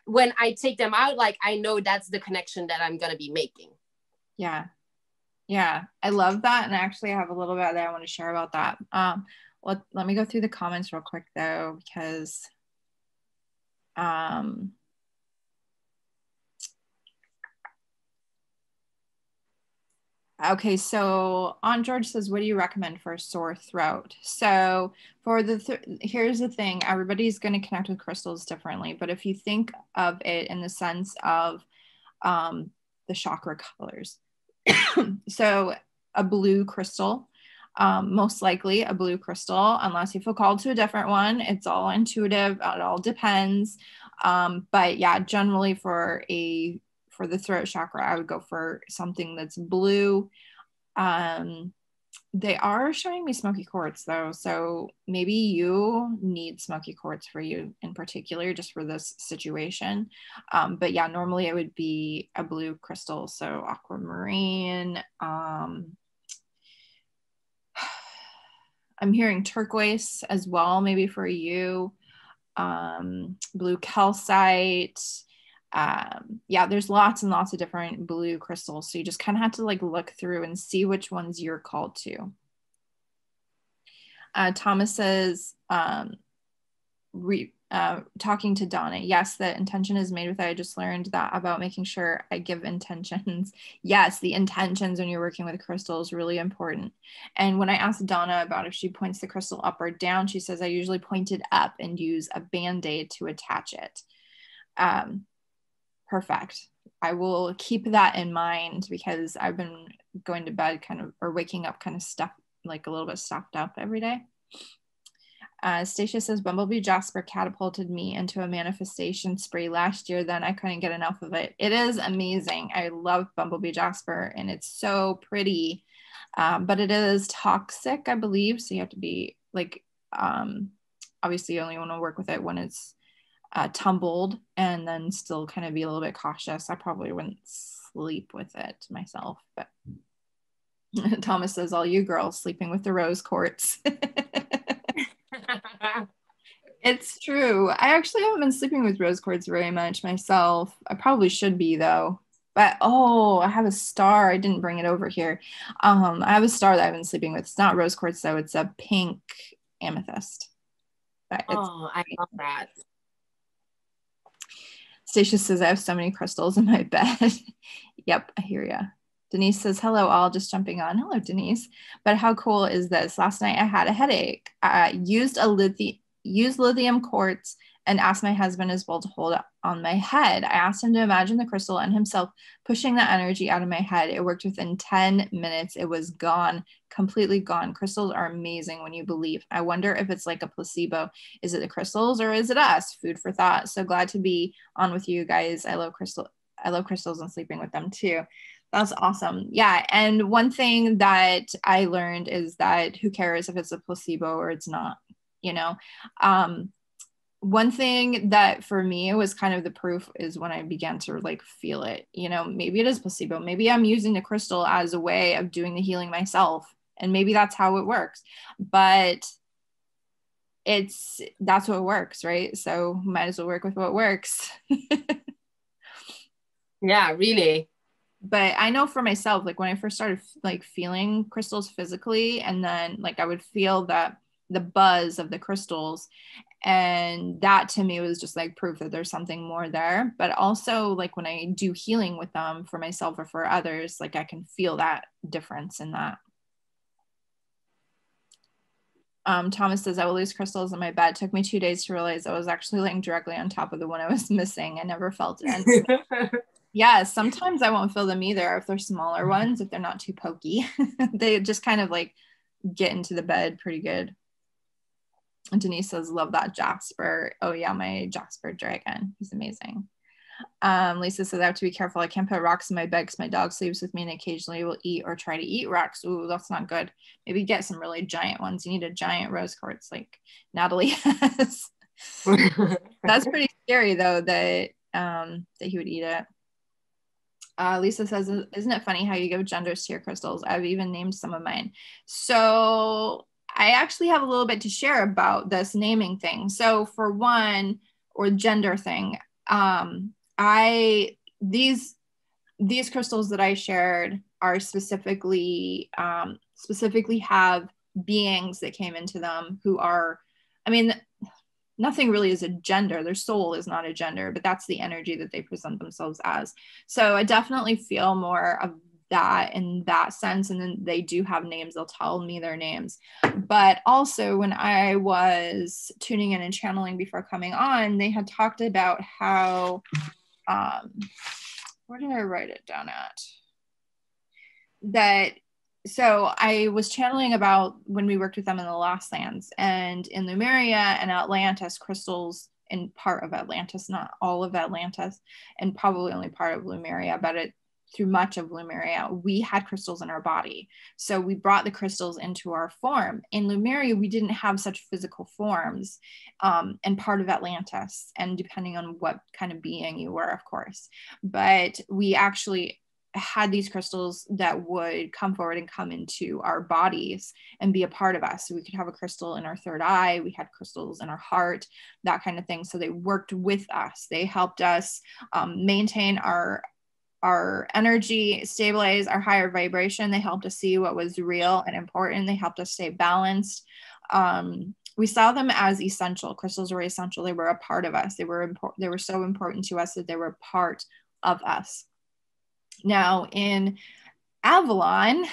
when I take them out, like I know that's the connection that I'm going to be making. Yeah. I love that. And actually I have a little bit that I want to share about that. Let me go through the comments real quick though, because okay, so Aunt George says, what do you recommend for a sore throat? So for here's the thing, everybody's going to connect with crystals differently, but if you think of it in the sense of the chakra colors, so a blue crystal, most likely a blue crystal, unless you feel called to a different one. It's all intuitive, it all depends. But yeah, generally for the throat chakra, I would go for something that's blue. They are showing me smoky quartz though, so maybe you need smoky quartz for you in particular, just for this situation. But yeah, normally it would be a blue crystal, so aquamarine. I'm hearing turquoise as well, maybe for you. Blue calcite. Yeah, there's lots and lots of different blue crystals, so you just kind of have to like look through and see which ones you're called to. Thomas says, talking to Donna, yes, the intention is made with it. I just learned that about making sure I give intentions. Yes, the intentions when you're working with crystal is really important. And when I asked Donna about if she points the crystal up or down, she says I usually point it up and use a band-aid to attach it. Perfect. I will keep that in mind, because I've been going to bed or waking up kind of stuffed, like a little bit stuffed up every day. Stacia says, Bumblebee Jasper catapulted me into a manifestation spree last year. Then I couldn't get enough of it. It is amazing. I love Bumblebee Jasper, and it's so pretty. But it is toxic, I believe. So you have to be like, obviously you only want to work with it when it's tumbled, and then still kind of be a little bit cautious. I probably wouldn't sleep with it myself, but Thomas says, all you girls sleeping with the rose quartz. It's true. I actually haven't been sleeping with rose quartz very much myself. I probably should be though. But I have a star. I didn't bring it over here. I have a star that I've been sleeping with. It's not rose quartz though. It's a pink amethyst. But I love that. Stacia says, I have so many crystals in my bed. Yep, I hear ya. Denise says, hello, all, just jumping on. Hello, Denise. But how cool is this? Last night I had a headache. I used a use lithium quartz and asked my husband as well to hold it on my head. I asked him to imagine the crystal and himself pushing that energy out of my head. It worked within 10 minutes. It was gone, completely gone. Crystals are amazing when you believe. I wonder if it's like a placebo. Is it the crystals or is it us? Food for thought. So glad to be on with you guys. I love crystals and sleeping with them too. That's awesome. Yeah. And one thing that I learned is that who cares if it's a placebo or it's not, you know? One thing that for me was kind of the proof is when I began to like feel it, you know, maybe it is placebo. Maybe I'm using the crystal as a way of doing the healing myself. And maybe that's how it works. But that's what works, right? So might as well work with what works. Yeah, really. But I know for myself, like when I first started like feeling crystals physically, and then like I would feel that the buzz of the crystals, and that to me was just like proof that there's something more there. But also like when I do healing with them for myself or for others, like I can feel that difference in that. Thomas says, I will lose crystals in my bed. It took me 2 days to realize I was actually laying directly on top of the one I was missing. I never felt it. Yeah, sometimes I won't feel them either if they're smaller ones, if they're not too pokey. They just kind of like get into the bed pretty good. And Denise says, love that Jasper. Oh yeah, my Jasper dragon. He's amazing. Lisa says, I have to be careful. I can't put rocks in my bed because my dog sleeps with me and occasionally will eat or try to eat rocks. Ooh, that's not good. Maybe get some really giant ones. You need a giant rose quartz like Natalie has. That's pretty scary though that he would eat it. Lisa says, isn't it funny how you give genders to your crystals? I've even named some of mine. So I actually have a little bit to share about this naming thing. So for one, or gender thing, these crystals that I shared are specifically have beings that came into them who are, I mean, nothing really is a gender. Their soul is not a gender, but that's the energy that they present themselves as. So I definitely feel more of that in that sense. And then they do have names. They'll tell me their names. But also when I was tuning in and channeling before coming on, they had talked about how, where did I write it down at? That so I was channeling about when we worked with them in the Lost Lands and in Lemuria and Atlantis, crystals in part of Atlantis, not all of Atlantis, and probably only part of Lemuria, but through much of Lemuria, we had crystals in our body. So we brought the crystals into our form. In Lemuria, we didn't have such physical forms, and part of Atlantis, and depending on what kind of being you were, of course. But we actually had these crystals that would come forward and come into our bodies and be a part of us. So we could have a crystal in our third eye. We had crystals in our heart, that kind of thing. So they worked with us. They helped us maintain our energy, stabilize our higher vibration. They helped us see what was real and important. They helped us stay balanced. We saw them as essential. Crystals were essential. They were a part of us. They were so important to us that they were part of us. Now in Avalon,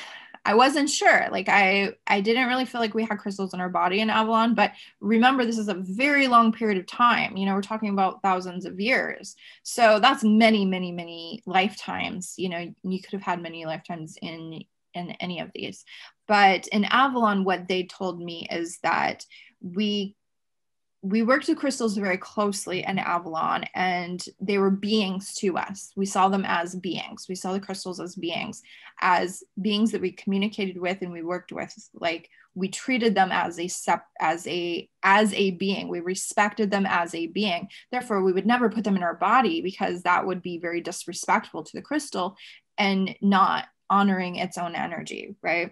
I wasn't sure. Like I didn't really feel like we had crystals in our body in Avalon, but remember, this is a very long period of time. You know, we're talking about thousands of years. So that's many, many, many lifetimes. You know, you could have had many lifetimes in any of these. But in Avalon, what they told me is that we worked with crystals very closely in Avalon, and they were beings to us. We saw them as beings. We saw the crystals as beings that we communicated with and we worked with. Like we treated them as a being. We respected them as a being. Therefore, we would never put them in our body because that would be very disrespectful to the crystal and not honoring its own energy, right?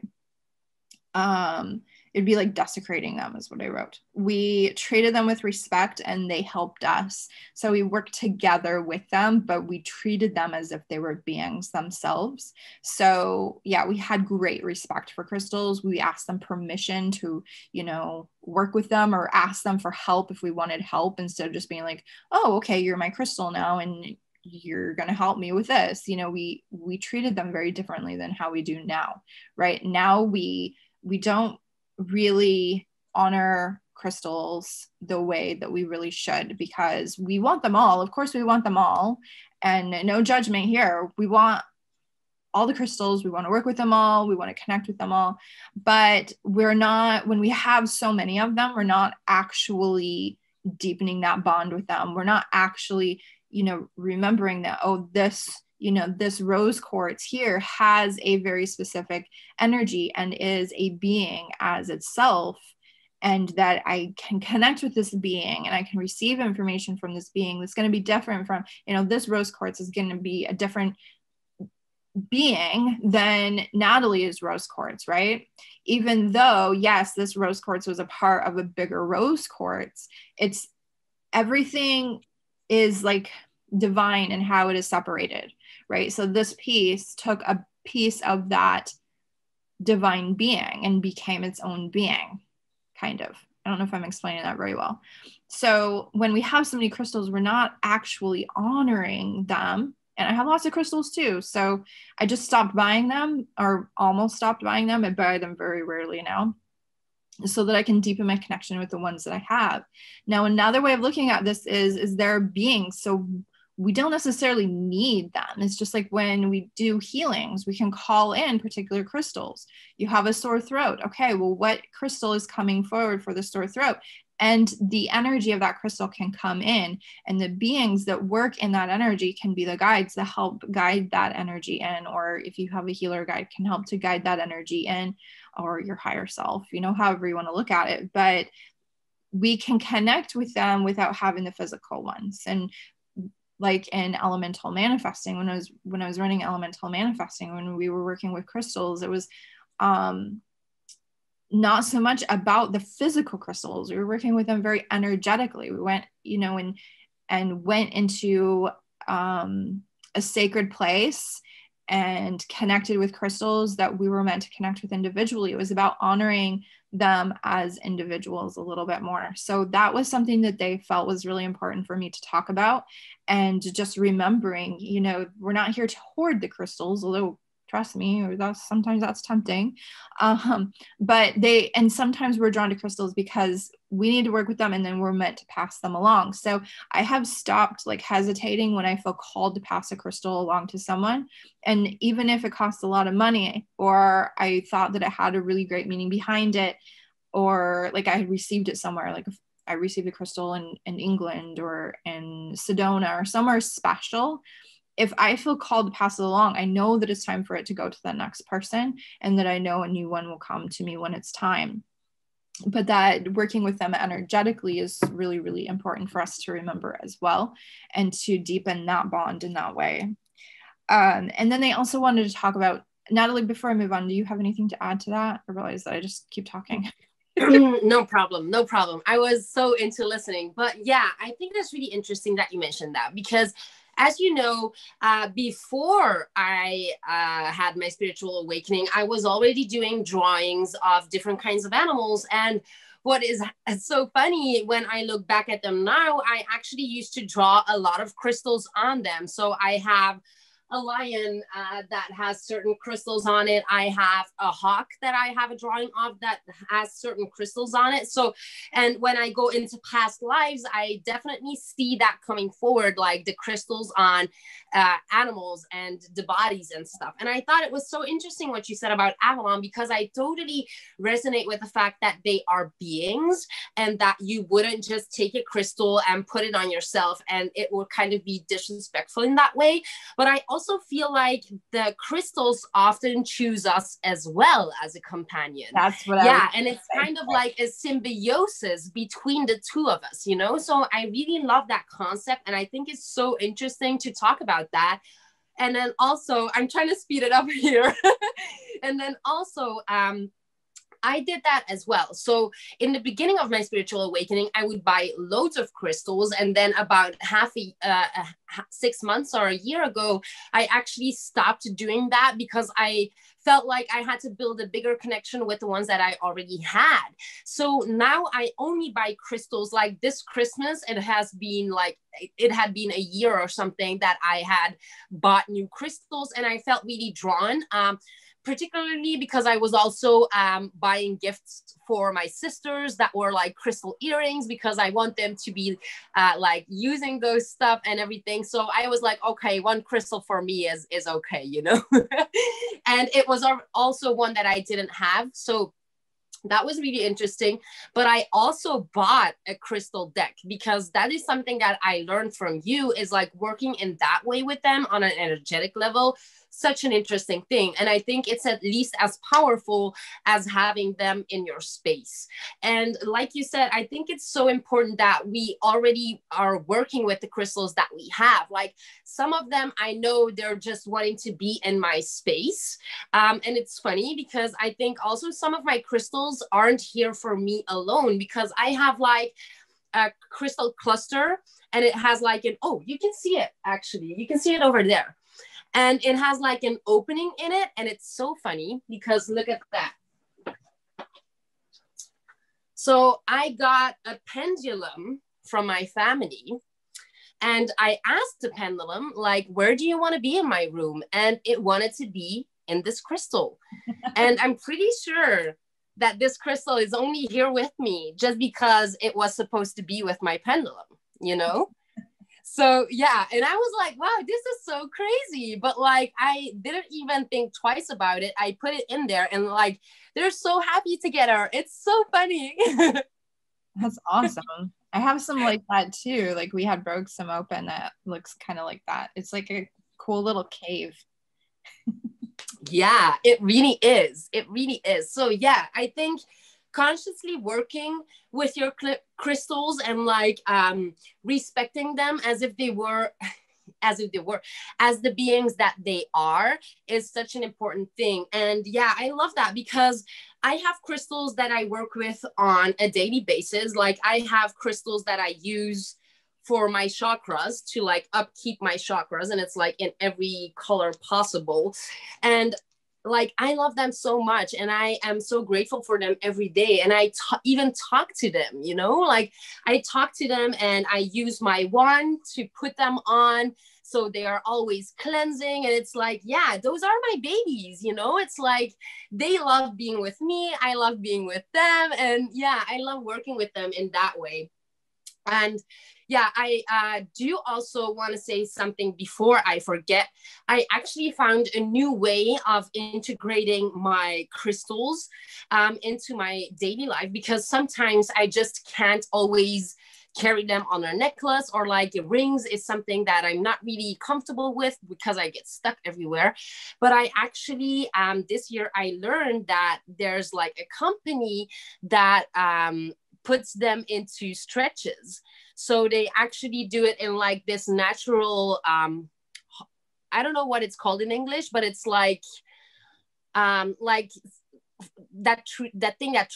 It'd be like desecrating them is what I wrote. We treated them with respect and they helped us. So we worked together with them, but we treated them as if they were beings themselves. So yeah, we had great respect for crystals. We asked them permission to, you know, work with them or ask them for help if we wanted help, instead of just being like, oh, okay, you're my crystal now and you're going to help me with this. You know, we treated them very differently than how we do now, right? Now we don't really honor crystals the way that we really should, because we want them all. Of course, we want them all, and no judgment here. We want all the crystals. We want to work with them all. We want to connect with them all. But we're not, when we have so many of them, we're not actually deepening that bond with them. We're not actually, remembering that, oh, this, this rose quartz here has a very specific energy and is a being as itself. And that I can connect with this being and I can receive information from this being that's going to be different from, this rose quartz is going to be a different being than Nathalie's rose quartz, right? Even though, yes, this rose quartz was a part of a bigger rose quartz, it's everything is like divine in how it is separated, right? So this piece took a piece of that divine being and became its own being, kind of. I don't know if I'm explaining that very well. So when we have so many crystals, we're not actually honoring them. And I have lots of crystals too. So I just stopped buying them, or almost stopped buying them. I buy them very rarely now, so that I can deepen my connection with the ones that I have. Now, another way of looking at this is they're beings. So we don't necessarily need them. It's just like when we do healings, we can call in particular crystals. You have a sore throat. Okay, well, what crystal is coming forward for the sore throat? And the energy of that crystal can come in, and the beings that work in that energy can be the guides that help guide that energy in, or if you have a healer guide, can help to guide that energy in, or your higher self, however you want to look at it. But we can connect with them without having the physical ones. And like in elemental manifesting, when I was running elemental manifesting, when we were working with crystals, it was not so much about the physical crystals. We were working with them very energetically. We went, and went into a sacred place and connected with crystals that we were meant to connect with individually. It was about honoring them as individuals a little bit more. So that was something that they felt was really important for me to talk about. And just remembering, we're not here to hoard the crystals, although trust me, or sometimes that's tempting. But sometimes we're drawn to crystals because we need to work with them, and then we're meant to pass them along. So I have stopped like hesitating when I feel called to pass a crystal along to someone. And even if it costs a lot of money, or I thought that it had a really great meaning behind it, or like I had received it somewhere, like if I received a crystal in England or in Sedona or somewhere special, if I feel called to pass it along, I know that it's time for it to go to the next person, and that I know a new one will come to me when it's time. But that working with them energetically is really, really important for us to remember as well, and to deepen that bond in that way. And then they also wanted to talk about, Nathalie, before I move on, do you have anything to add to that? I realize that I just keep talking. No problem. I was so into listening. But yeah, I think that's really interesting that you mentioned that, because as you know, before I had my spiritual awakening, I was already doing drawings of different kinds of animals. And what is so funny, when I look back at them now, I actually used to draw a lot of crystals on them. So I have a lion that has certain crystals on it. I have a hawk that I have a drawing of that has certain crystals on it. So, and when I go into past lives, I definitely see that coming forward, like the crystals on animals and the bodies and stuff. And I thought it was so interesting what you said about Avalon, because I totally resonate with the fact that they are beings, and that you wouldn't just take a crystal and put it on yourself and it would kind of be disrespectful in that way. But I also feel like the crystals often choose us as well as a companion. That's what and it's kind of like a symbiosis between the two of us, So I really love that concept, and I think it's so interesting to talk about that. And then also, I'm trying to speed it up here. And then also, I did that as well. So in the beginning of my spiritual awakening, I would buy loads of crystals. And then about 6 months or a year ago, I actually stopped doing that, because I felt like I had to build a bigger connection with the ones that I already had. So now I only buy crystals. Like this Christmas, it had been a year or something that I had bought new crystals, and I felt really drawn. particularly because I was also buying gifts for my sisters that were like crystal earrings, because I want them to be like using those stuff and everything. So I was like, okay, one crystal for me is okay, you know. And it was also one that I didn't have, so that was really interesting. But I also bought a crystal deck, because that is something that I learned from you, is like working in that way with them on an energetic level. Such an interesting thing. And I think it's at least as powerful as having them in your space. And like you said, I think it's so important that we already are working with the crystals that we have. Like some of them, I know they're just wanting to be in my space. And it's funny because I think also some of my crystals aren't here for me alone, because I have like a crystal cluster, and it has like an, oh, you can see it actually. You can see it over there. And it has like an opening in it. And it's so funny because look at that. So I got a pendulum from my family, and I asked the pendulum, like, where do you want to be in my room? And it wanted to be in this crystal. And I'm pretty sure that this crystal is only here with me just because it was supposed to be with my pendulum, you know? So yeah, and I was like, wow, this is so crazy. But like, I didn't even think twice about it. I put it in there, and like, they're so happy together. It's so funny. That's awesome. I have some like that too. Like we had broke some open that looks kind of like that. It's like a cool little cave. Yeah, it really is. It really is. So yeah, I think consciously working with your crystals and like respecting them as if they were as the beings that they are is such an important thing. And yeah, I love that, because I have crystals that I work with on a daily basis. Like I have crystals that I use for my chakras to like upkeep my chakras, and it's like in every color possible. And like I love them so much, and I am so grateful for them every day. And I even talk to them, you know, like I talk to them and I use my wand to put them on, so they are always cleansing. And it's like, yeah, those are my babies, you know. It's like they love being with me, I love being with them, and yeah, I love working with them in that way. And yeah, I do also want to say something before I forget. I actually found a new way of integrating my crystals into my daily life, because sometimes I just can't always carry them on a necklace, or like rings is something that I'm not really comfortable with because I get stuck everywhere. But I actually, this year I learned that there's like a company that puts them into stretches. So they actually do it in like this natural, I don't know what it's called in English, but it's like that that thing that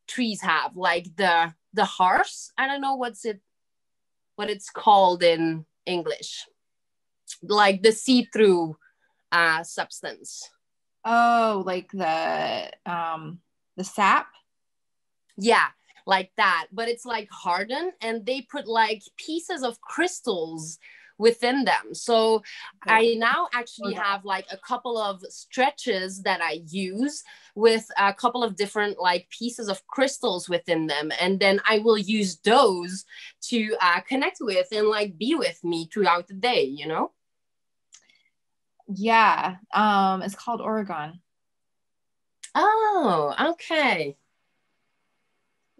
trees have, like the hearse. I don't know what it's called in English, like the see-through substance. Oh, like the sap. Yeah, like that, but it's like hardened, and they put like pieces of crystals within them. So I now actually have like a couple of stretches that I use with a couple of different like pieces of crystals within them, and then I will use those to connect with and like be with me throughout the day, you know. Yeah, it's called Oregon. Oh, okay.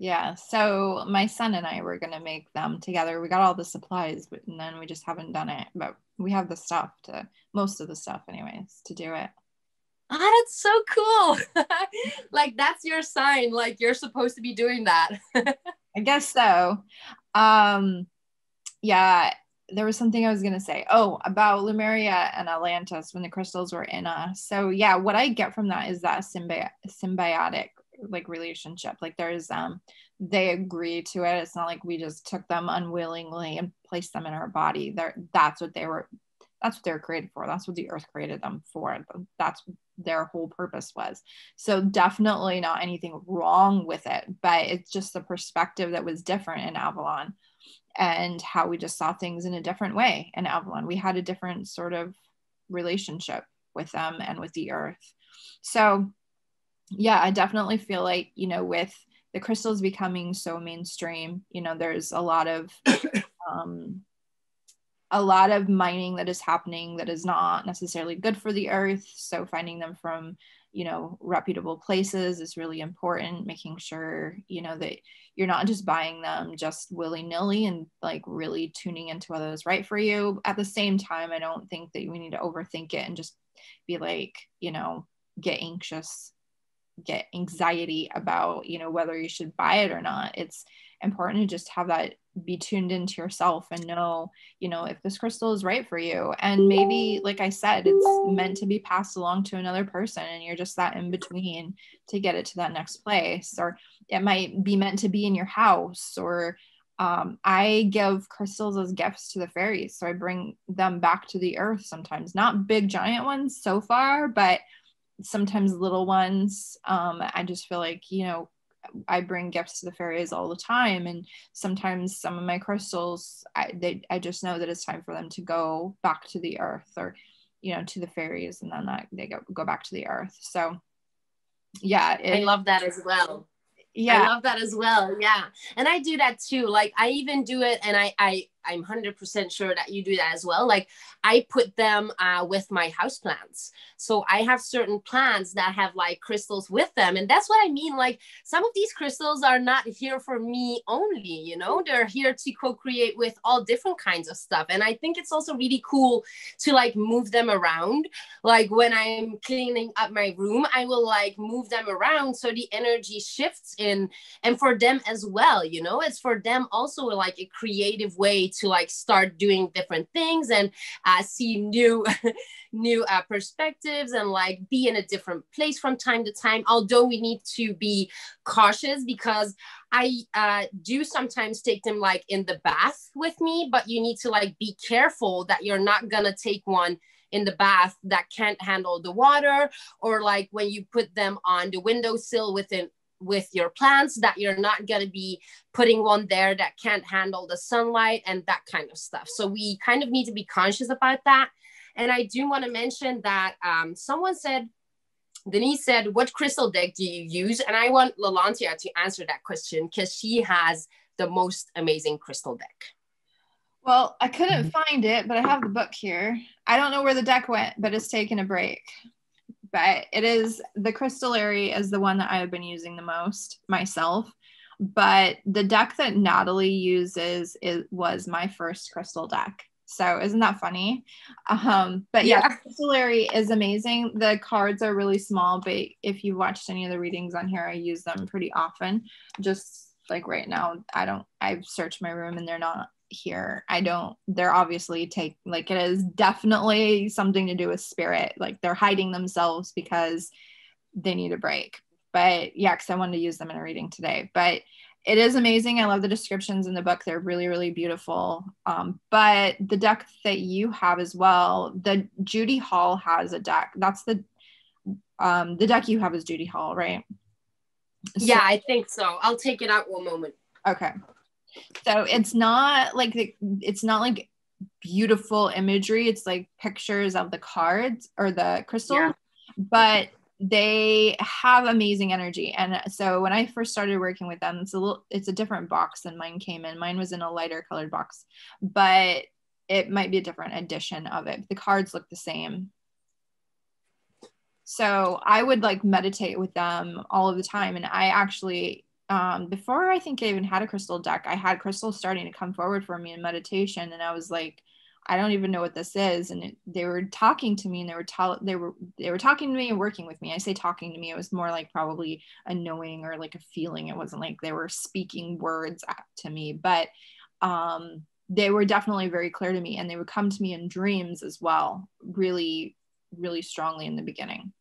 Yeah, so my son and I were gonna make them together. We got all the supplies, but and then we just haven't done it. But we have the stuff to, most of the stuff anyways, to do it. Oh, that's so cool. Like that's your sign, like you're supposed to be doing that. I guess so. Yeah, there was something I was gonna say. Oh, about Lemuria and Atlantis when the crystals were in us. So yeah, what I get from that is that symbiotic like relationship. Like there's they agree to it. It's not like we just took them unwillingly and placed them in our body. That's what they were created for. That's what the earth created them for. That's what their whole purpose was. So definitely not anything wrong with it, but it's just the perspective that was different in Avalon, and how we just saw things in a different way in Avalon. We had a different sort of relationship with them and with the earth. So yeah, I definitely feel like, you know, with the crystals becoming so mainstream, you know, there's um, a lot of mining that is happening that is not necessarily good for the earth. So finding them from, you know, reputable places is really important, making sure, you know, that you're not just buying them just willy-nilly and like really tuning into whether it's right for you. At the same time, I don't think that we need to overthink it and just be like, you know, get anxious, get anxiety about, you know, whether you should buy it or not. It's important to just have that, be tuned into yourself and know, you know, if this crystal is right for you. And maybe, like I said, it's meant to be passed along to another person and you're just that in between to get it to that next place. Or it might be meant to be in your house. Or I give crystals as gifts to the fairies, so I bring them back to the earth sometimes, not big giant ones so far, but sometimes little ones. I just feel like, you know, I bring gifts to the fairies all the time, and sometimes some of my crystals, I just know that it's time for them to go back to the earth, or, you know, to the fairies, and then they go back to the earth. So yeah, I love that as well. I love that as well. Yeah. And I do that too. Like I even do it, and I'm 100% sure that you do that as well. Like I put them with my house plants. So I have certain plants that have like crystals with them. And that's what I mean. Like some of these crystals are not here for me only, you know, they're here to co-create with all different kinds of stuff. And I think it's also really cool to like move them around. Like when I'm cleaning up my room, I will like move them around so the energy shifts in, and for them as well, you know, it's for them also like a creative way to like start doing different things and see new perspectives and like be in a different place from time to time. Although we need to be cautious, because I do sometimes take them like in the bath with me, but you need to like be careful that you're not gonna take one in the bath that can't handle the water, or like when you put them on the windowsill with your plants, that you're not going to be putting one there that can't handle the sunlight and that kind of stuff. So we kind of need to be conscious about that. And I do want to mention that someone said, Denise said, what crystal deck do you use? And I want Lalantia to answer that question because she has the most amazing crystal deck. Well, I couldn't find it, but I have the book here. I don't know where the deck went, but it's taken a break. But it is, the Crystallary is the one that I have been using the most myself. But the deck that Nathalie uses was my first crystal deck. So isn't that funny? But yeah, Crystallary is amazing. The cards are really small, but if you watched any of the readings on here, I use them pretty often. Just like right now, I've searched my room and they're not here. They're obviously it is definitely something to do with spirit. Like they're hiding themselves because they need a break. But yeah, because I wanted to use them in a reading today. But it is amazing. I love the descriptions in the book. They're really, really beautiful. But the deck that you have as well, the Judy Hall has a deck. That's the deck you have is Judy Hall, right? Yeah, I think so. I'll take it out one moment. Okay. So it's not like beautiful imagery. It's like pictures of the cards or the crystals, but they have amazing energy. And so when I first started working with them, it's a different box than mine came in. Mine was in a lighter colored box, but it might be a different edition of it. The cards look the same. So I would like meditate with them all of the time. And I actually, before I think I even had a crystal deck, I had crystals starting to come forward for me in meditation. And I was like, I don't even know what this is. And they were talking to me, and they were talking to me and working with me. I say talking to me, it was more like probably a knowing or like a feeling. It wasn't like they were speaking words to me, but they were definitely very clear to me, and they would come to me in dreams as well, really, really strongly in the beginning.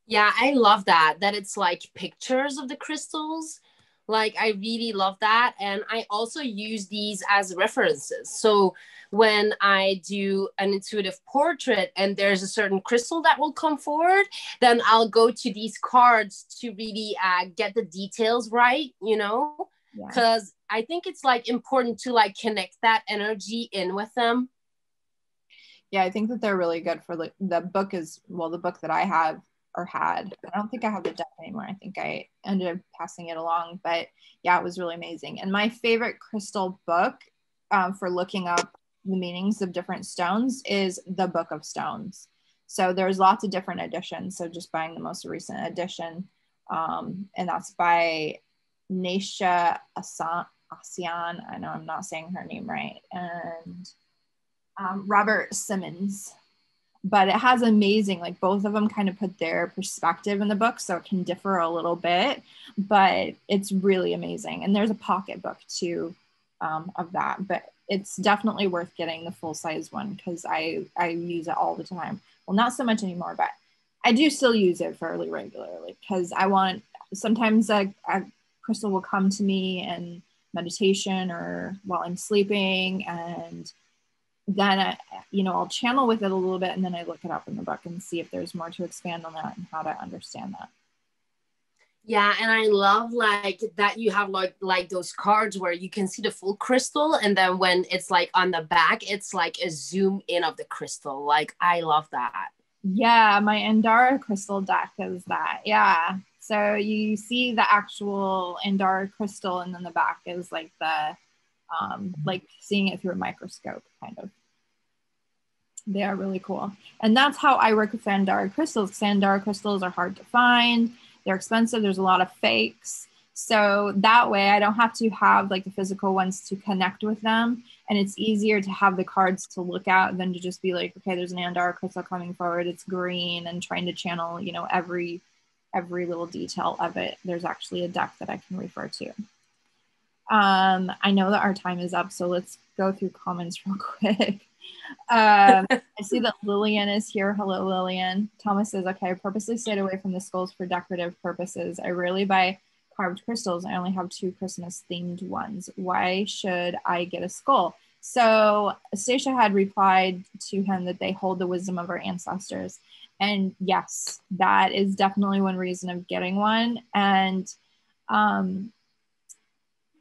Yeah, I love that it's like pictures of the crystals. Like I really love that. And I also use these as references. So when I do an intuitive portrait and there's a certain crystal that will come forward, then I'll go to these cards to really get the details right, you know, because I think it's like important to like connect that energy in with them. Yeah, I think that they're really good for the book the book that I have or had. I don't think I have the deck anymore. I think I ended up passing it along, but yeah, it was really amazing. And my favorite crystal book for looking up the meanings of different stones is the Book of Stones. So there's lots of different editions. So just buying the most recent edition. And that's by Nasha Asian. I know I'm not saying her name right. And Robert Simmons. But it has amazing, like both of them kind of put their perspective in the book, so it can differ a little bit, but it's really amazing. And there's a pocket book too of that, but it's definitely worth getting the full size one because I use it all the time. Well, not so much anymore, but I do still use it fairly regularly because I want, sometimes a crystal will come to me in meditation or while I'm sleeping, and then I'll channel with it a little bit, and then I look it up in the book and see if there's more to expand on that and how to understand that. Yeah, and I love like that you have like those cards where you can see the full crystal, and then when it's like on the back, it's like a zoom in of the crystal. Like I love that. Yeah, my Andara crystal deck is that. Yeah. So you see the actual Andara crystal, and then the back is like the like seeing it through a microscope kind of. They are really cool. And that's how I work with Andara crystals. Andara crystals are hard to find. They're expensive. There's a lot of fakes. So that way I don't have to have like the physical ones to connect with them. And it's easier to have the cards to look at than to just be like, okay, there's an Andara crystal coming forward. It's green, and trying to channel, every little detail of it. There's actually a deck that I can refer to. I know that our time is up, so let's go through comments real quick. I see that Lillian is here. Hello, Lillian. Thomas says, okay, I purposely stayed away from the skulls for decorative purposes. I rarely buy carved crystals. I only have 2 Christmas themed ones. Why should I get a skull? So Stacia had replied to him that they hold the wisdom of our ancestors. And yes, that is definitely one reason of getting one. And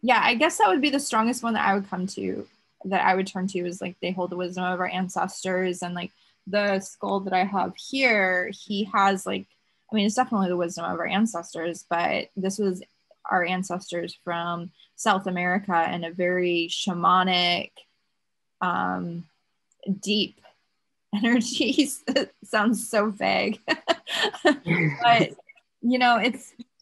yeah, I guess that would be the strongest one that I would come to, that I would turn to, is like they hold the wisdom of our ancestors. And like the skull that I have here, he has like, I mean, it's definitely the wisdom of our ancestors, but this was our ancestors from South America, and a very shamanic, deep energy. Sounds so vague, but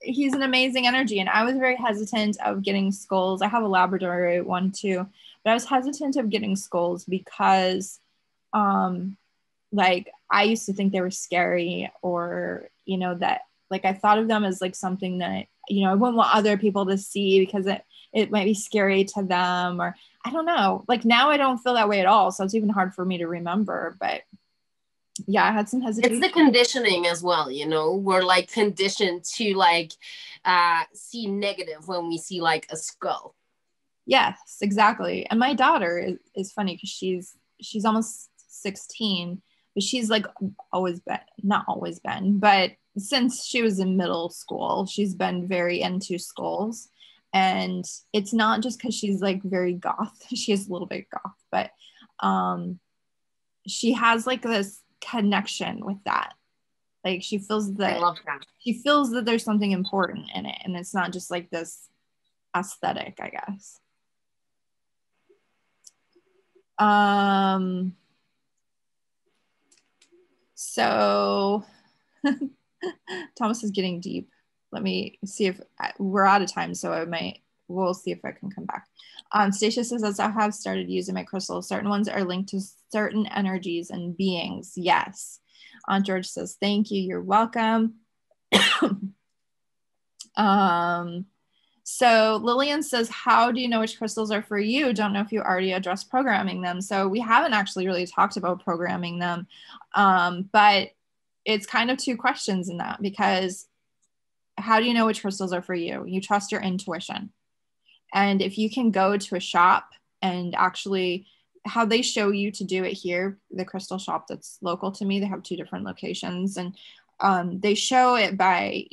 he's an amazing energy. And I was very hesitant of getting skulls. I have a Labrador one too, but I was hesitant of getting skulls because like I used to think they were scary, or that like I thought of them as like something that I wouldn't want other people to see because it might be scary to them, or I don't know. Like now I don't feel that way at all, so it's even hard for me to remember. But yeah, I had some hesitation. It's the conditioning as well, we're like conditioned to like see negative when we see like a skull. Yes, exactly. And my daughter is funny because she's almost 16, but she's like not always been, but since she was in middle school, she's been very into skulls. And it's not just because she's like very goth. She is a little bit goth, but she has like this connection with that. Like she feels that, I love that. She feels that there's something important in it, and it's not just like this aesthetic, I guess. So Thomas is getting deep. Let me see if we're out of time, so we'll see if I can come back. Stacia says, as I have started using my crystals, certain ones are linked to certain energies and beings. Yes. Aunt George says, thank you. You're welcome. So Lillian says, how do you know which crystals are for you? Don't know if you already addressed programming them. So we haven't actually really talked about programming them, but it's kind of 2 questions in that, because how do you know which crystals are for you? You trust your intuition. And if you can go to a shop and actually, how they show you to do it here, the crystal shop that's local to me, they have 2 different locations, and they show it by,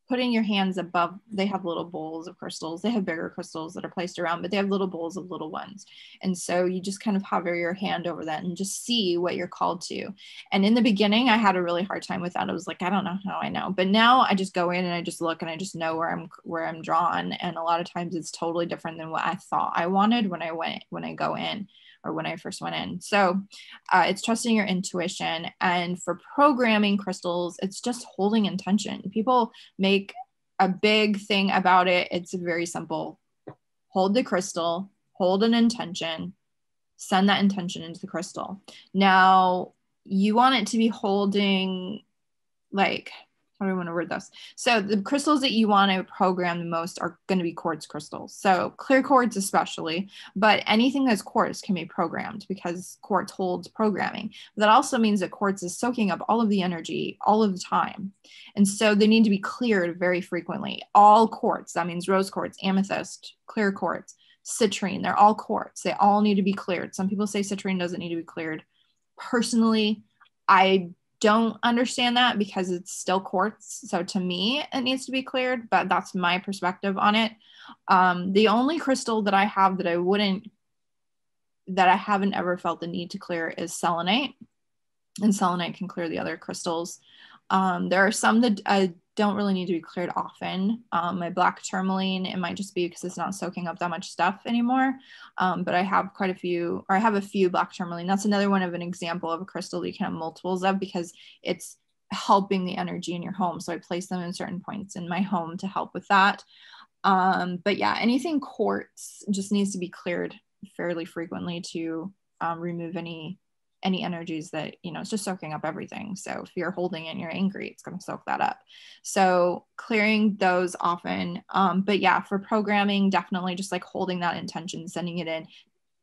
putting your hands above, they have little bowls of crystals. They have bigger crystals that are placed around, but they have little bowls of little ones. And so you just kind of hover your hand over that and just see what you're called to. And in the beginning, I had a really hard time with that. I was like, I don't know how I know. But now I just go in and I just look and I just know where I'm drawn. And a lot of times it's totally different than what I thought I wanted when I go in, or when I first went in. So it's trusting your intuition. And for programming crystals, it's just holding intention. People make a big thing about it. It's very simple. Hold the crystal, hold an intention, send that intention into the crystal. Now, you want it to be holding, like, how do I want to word this? So the crystals that you want to program the most are going to be quartz crystals. So clear quartz especially, but anything that's quartz can be programmed because quartz holds programming. That also means that quartz is soaking up all of the energy all of the time. And so they need to be cleared very frequently. All quartz, that means rose quartz, amethyst, clear quartz, citrine, they're all quartz. They all need to be cleared. Some people say citrine doesn't need to be cleared. Personally, I don't understand that because it's still quartz. So to me, it needs to be cleared, but that's my perspective on it. The only crystal that I have that I haven't ever felt the need to clear is selenite, and selenite can clear the other crystals. There are some that don't really need to be cleared often. My black tourmaline, it might just be because it's not soaking up that much stuff anymore. But I have quite a few, or I have a few black tourmaline. That's another one of an example of a crystal that you can have multiples of because it's helping the energy in your home. So I place them in certain points in my home to help with that. But yeah, anything quartz just needs to be cleared fairly frequently to remove any energies that, it's just soaking up everything. So if you're holding it and you're angry, it's going to soak that up. So clearing those often. But yeah, for programming, definitely just like holding that intention, sending it in,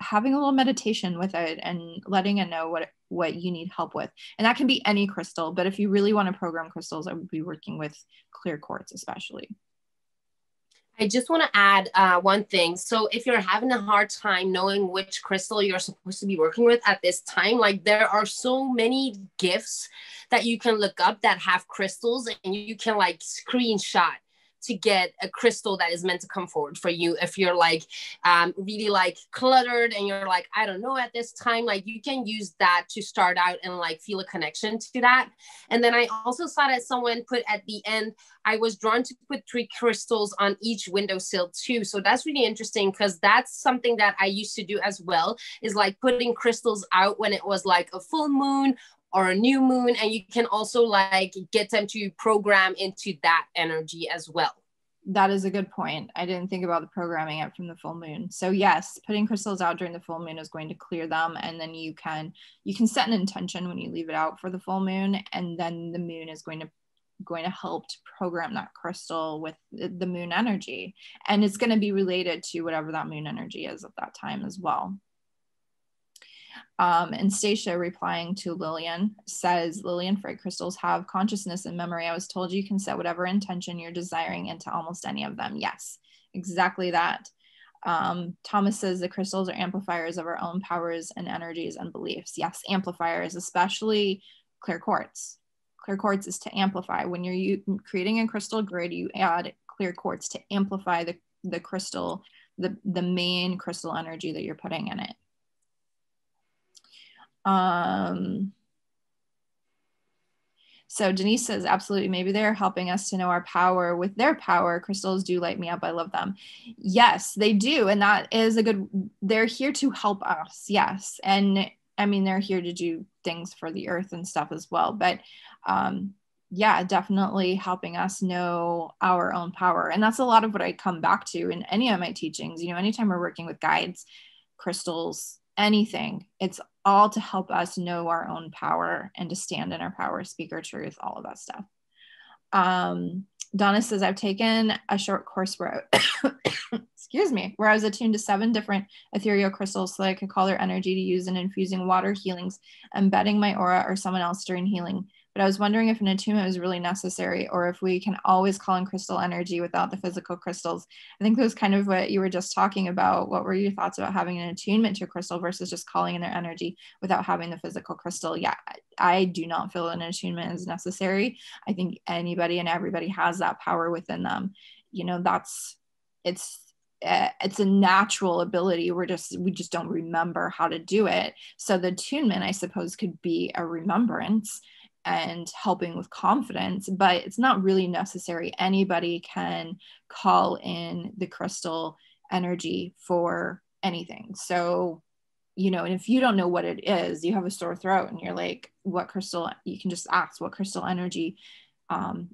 having a little meditation with it and letting it know what you need help with. And that can be any crystal, but if you really want to program crystals, I would be working with clear quartz especially. I just want to add one thing. So if you're having a hard time knowing which crystal you're supposed to be working with at this time, like there are so many gifts that you can look up that have crystals, and you can like screenshot to get a crystal that is meant to come forward for you. If you're like really like cluttered and you're like, I don't know at this time, like you can use that to start out and like feel a connection to that. And then I also saw that someone put at the end, I was drawn to put 3 crystals on each windowsill too. So that's really interesting because that's something that I used to do as well, is like putting crystals out when it was like a full moon or a new moon, and you can also like get them to program into that energy as well. That is a good point. I didn't think about the programming it from the full moon. So yes, putting crystals out during the full moon is going to clear them, and then you can set an intention when you leave it out for the full moon, and then the moon is going to help to program that crystal with the moon energy, and it's going to be related to whatever that moon energy is at that time as well. And Stacia, replying to Lillian, says, Lillian Frey, crystals have consciousness and memory. I was told you can set whatever intention you're desiring into almost any of them. Yes, exactly that. Thomas says the crystals are amplifiers of our own powers and energies and beliefs. Yes, amplifiers, especially clear quartz. Clear quartz is to amplify. When you're creating a crystal grid, you add clear quartz to amplify the crystal, the main crystal energy that you're putting in it. So Denise says, absolutely, maybe they're helping us to know our power. With their power, crystals do light me up. I love them. Yes, they do. And that is they're here to help us. Yes. And I mean, they're here to do things for the earth and stuff as well. But yeah, definitely helping us know our own power. And that's a lot of what I come back to in any of my teachings. Anytime we're working with guides, crystals, anything, it's all to help us know our own power and to stand in our power, speak our truth, all of that stuff. Donna says, I've taken a short course where excuse me, where I was attuned to 7 different ethereal crystals so that I could call their energy to use in infusing water healings, embedding my aura or someone else during healing. But I was wondering if an attunement was really necessary or if we can always call in crystal energy without the physical crystals. I think that was kind of what you were just talking about. What were your thoughts about having an attunement to a crystal versus just calling in their energy without having the physical crystal? Yeah, I do not feel an attunement is necessary. I think anybody and everybody has that power within them. You know, it's a natural ability. We just don't remember how to do it. So the attunement, I suppose, could be a remembrance and helping with confidence, but it's not really necessary. Anybody can call in the crystal energy for anything. So, you know, and if you don't know what it is, you have a sore throat and you're like, what crystal, you can just ask what crystal energy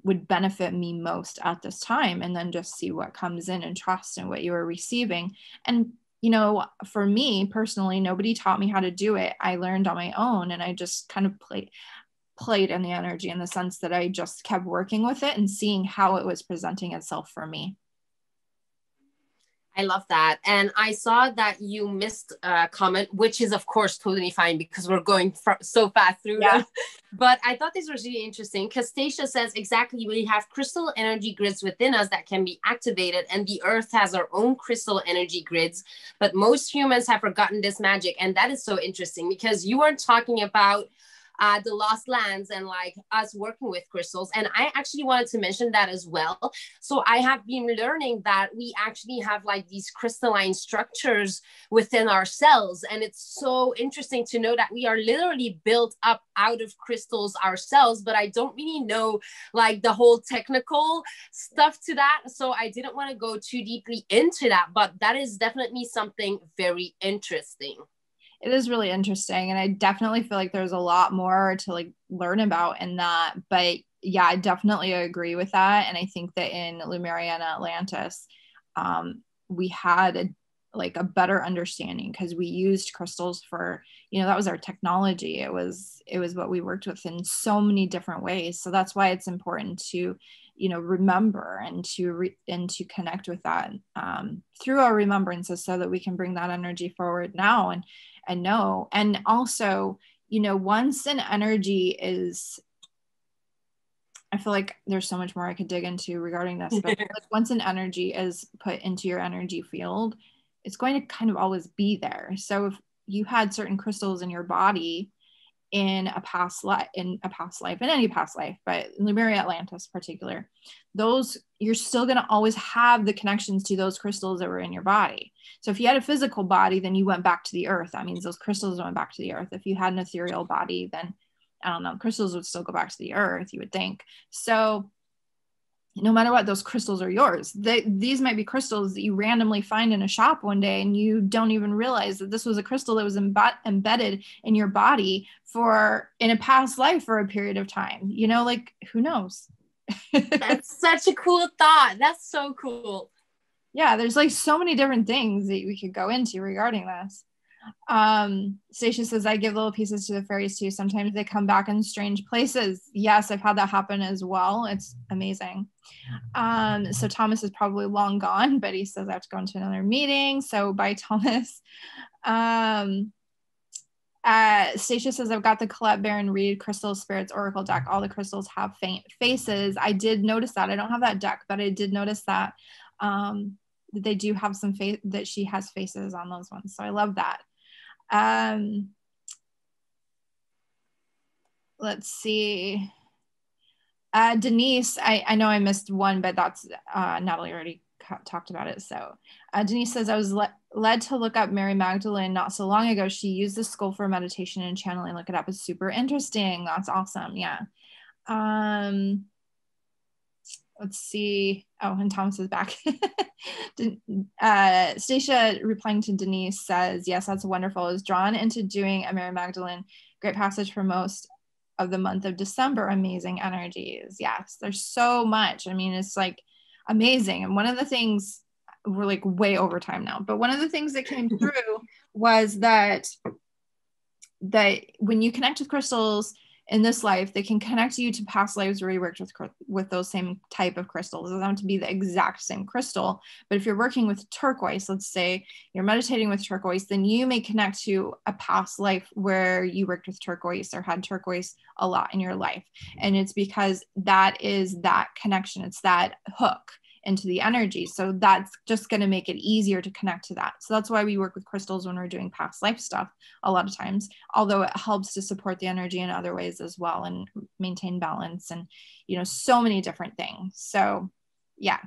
would benefit me most at this time, and then just see what comes in and trust in what you are receiving. And, you know, for me personally, nobody taught me how to do it. I learned on my own, and I just kind of played in the energy in the sense that I just kept working with it and seeing how it was presenting itself for me. I love that. And I saw that you missed a comment, which is of course totally fine because we're going so fast through them. But I thought this was really interesting because Stacia says exactly, we have crystal energy grids within us that can be activated, and the earth has our own crystal energy grids, but most humans have forgotten this magic. And that is so interesting because you weren't talking about the lost lands and like us working with crystals. And I actually wanted to mention that as well. So I have been learning that we actually have like these crystalline structures within our cells. And it's so interesting to know that we are literally built up out of crystals ourselves, but I don't really know like the whole technical stuff to that. So I didn't want to go too deeply into that, but that is definitely something very interesting. It is really interesting, and I definitely feel like there's a lot more to like learn about in that. But yeah, I definitely agree with that. And I think that in Lemuria and Atlantis, we had a better understanding because we used crystals for, you know, that was our technology. It was what we worked with in so many different ways. So that's why it's important to, you know, remember and to connect with that through our remembrances so that we can bring that energy forward now and know. And also, you know, once an energy is, I feel like there's so much more I could dig into regarding this, but like once an energy is put into your energy field, it's going to kind of always be there. So if you had certain crystals in your body in a past life, in any past life, but in Lemuria, Atlantis particular, those, you're still going to always have the connections to those crystals that were in your body. So if you had a physical body, then you went back to the earth. That means those crystals went back to the earth. If you had an ethereal body, then I don't know, crystals would still go back to the earth, you would think. So no matter what, those crystals are yours. These might be crystals that you randomly find in a shop one day and you don't even realize that this was a crystal that was embedded in your body in a past life for a period of time. You know, like, who knows? That's such a cool thought. That's so cool. Yeah, there's like so many different things that we could go into regarding this. Stacia says, I give little pieces to the fairies too. Sometimes they come back in strange places. Yes, I've had that happen as well. It's amazing. So Thomas is probably long gone, but he says I have to go into another meeting. So bye, Thomas. Stacia says, I've got the Colette Baron Reed Crystal Spirits Oracle deck. All the crystals have faint faces. I did notice that. I don't have that deck, but I did notice that they do have some face, that she has faces on those ones. So I love that. Let's see. Denise, I know I missed one, but that's Natalie already talked about it. So Denise says, I was led to look up Mary Magdalene not so long ago. She used the skull for meditation and channeling. Look it up. It's super interesting. That's awesome. Yeah. Let's see. Oh, and Thomas is back. Stacia, replying to Denise, says, yes, that's wonderful. I was drawn into doing a Mary Magdalene. Great passage for most of the month of December. Amazing energies. Yes, there's so much. I mean, it's like amazing. And one of the things, we're like way over time now, but one of the things that came through was that when you connect with crystals, in this life, they can connect you to past lives where you worked with those same type of crystals. It doesn't have to be the exact same crystal, but if you're working with turquoise, let's say you're meditating with turquoise, then you may connect to a past life where you worked with turquoise or had turquoise a lot in your life. And it's because that is that connection. It's that hook into the energy. So that's just going to make it easier to connect to that. So that's why we work with crystals when we're doing past life stuff a lot of times, although it helps to support the energy in other ways as well and maintain balance and, you know, so many different things. So yeah.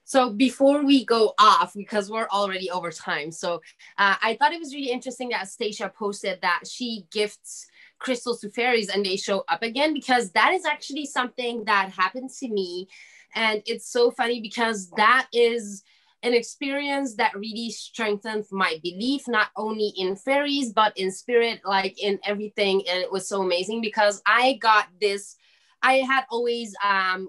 So before we go off, because we're already over time, so I thought it was really interesting that Stacia posted that she gifts crystals to fairies and they show up again, because that is actually something that happened to me. And it's so funny because that is an experience that really strengthened my belief, not only in fairies, but in spirit, like in everything. And it was so amazing because I had always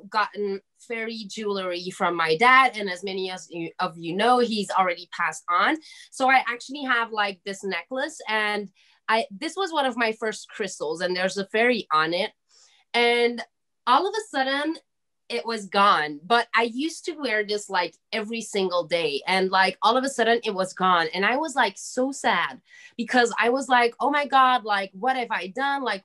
gotten fairy jewelry from my dad. And as many of you know, he's already passed on. So I actually have like this necklace, and this was one of my first crystals, and there's a fairy on it. And all of a sudden, it was gone. But I used to wear this like every single day, and like all of a sudden it was gone. And I was like so sad because I was like, oh my God, like what have I done? Like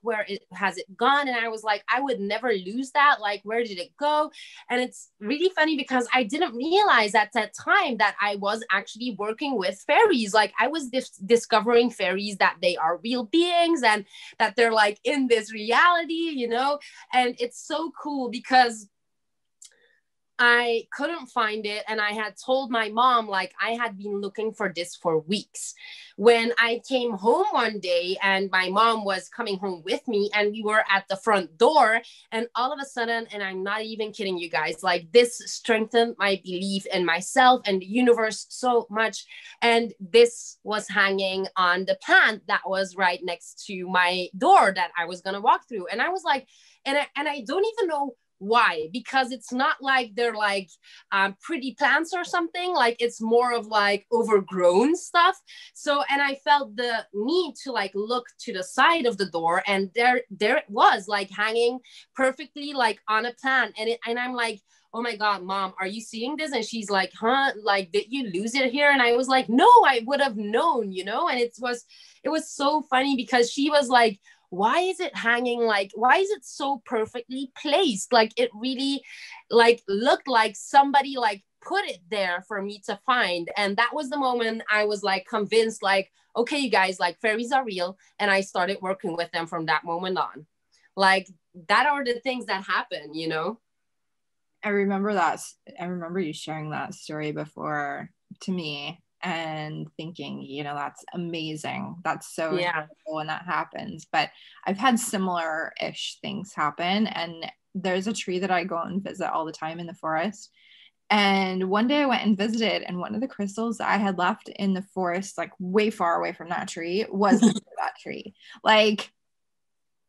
has it gone? And I was like, I would never lose that. Like, where did it go? And it's really funny because I didn't realize at that time that I was actually working with fairies. Like I was discovering fairies, that they are real beings and that they're like in this reality, you know? And it's so cool because I couldn't find it. And I had told my mom, like, I had been looking for this for weeks. When I came home one day and my mom was coming home with me, and we were at the front door, and all of a sudden, and I'm not even kidding you guys, like this strengthened my belief in myself and the universe so much. And this was hanging on the plant that was right next to my door that I was going to walk through. And I was like, and I don't even know why, because it's not like they're like pretty plants or something. Like it's more of like overgrown stuff. So, and I felt the need to like look to the side of the door, and there it was, like hanging perfectly like on a plant. And I'm like, oh my God, Mom, are you seeing this? And she's like, huh, like, did you lose it here? And I was like, no, I would have known, you know. And it was so funny because she was like, why is it hanging? Like, why is it so perfectly placed? Like it really like looked like somebody like put it there for me to find. And that was the moment I was like convinced, like, okay, you guys, like fairies are real. And I started working with them from that moment on. Like that are the things that happen, you know? I remember that. I remember you sharing that story before to me and thinking, you know, that's amazing. That's so incredible when that happens. But I've had similar-ish things happen. And there's a tree that I go and visit all the time in the forest. And one day I went and visited, and one of the crystals I had left in the forest, like way far away from that tree, was that tree. Like,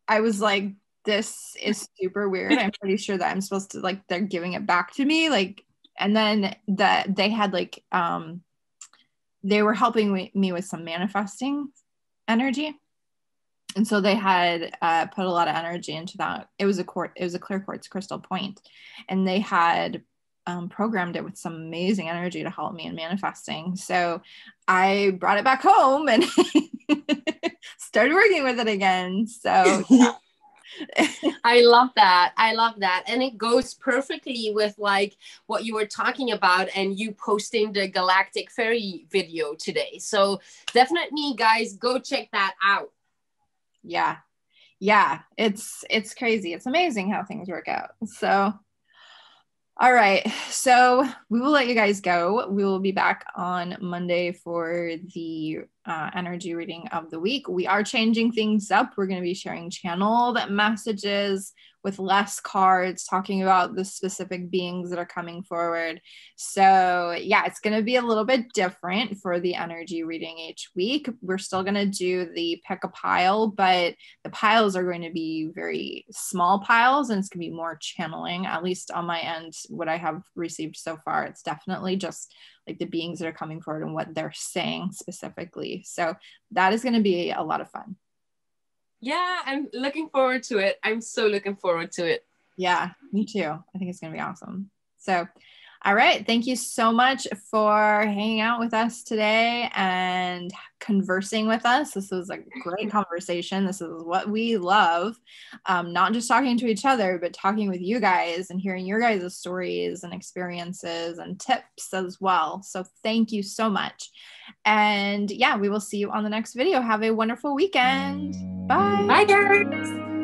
I was like, this is super weird. I'm pretty sure that I'm supposed to, like, they're giving it back to me. Like, and then they had like, they were helping me with some manifesting energy. And so they had put a lot of energy into that. It was a clear quartz crystal point. And they had programmed it with some amazing energy to help me in manifesting. So I brought it back home and started working with it again. So yeah. I love that. I love that. And it goes perfectly with like what you were talking about and you posting the Galactic Fairy video today. So definitely guys, go check that out. Yeah. Yeah. It's crazy. It's amazing how things work out. So, all right. So we will let you guys go. We will be back on Monday for the energy reading of the week. We are changing things up. We're going to be sharing channeled messages with less cards, talking about the specific beings that are coming forward. So yeah, it's going to be a little bit different for the energy reading each week. We're still going to do the pick a pile, but the piles are going to be very small piles, and it's going to be more channeling, at least on my end. What I have received so far, it's definitely just like the beings that are coming forward and what they're saying specifically. So that is going to be a lot of fun. Yeah, I'm looking forward to it. I'm so looking forward to it. Yeah, me too. I think it's going to be awesome. So, all right. Thank you so much for hanging out with us today and conversing with us. This was a great conversation. This is what we love. Not just talking to each other, but talking with you guys and hearing your guys' stories and experiences and tips as well. So thank you so much. And yeah, we will see you on the next video. Have a wonderful weekend. Bye. Bye, guys.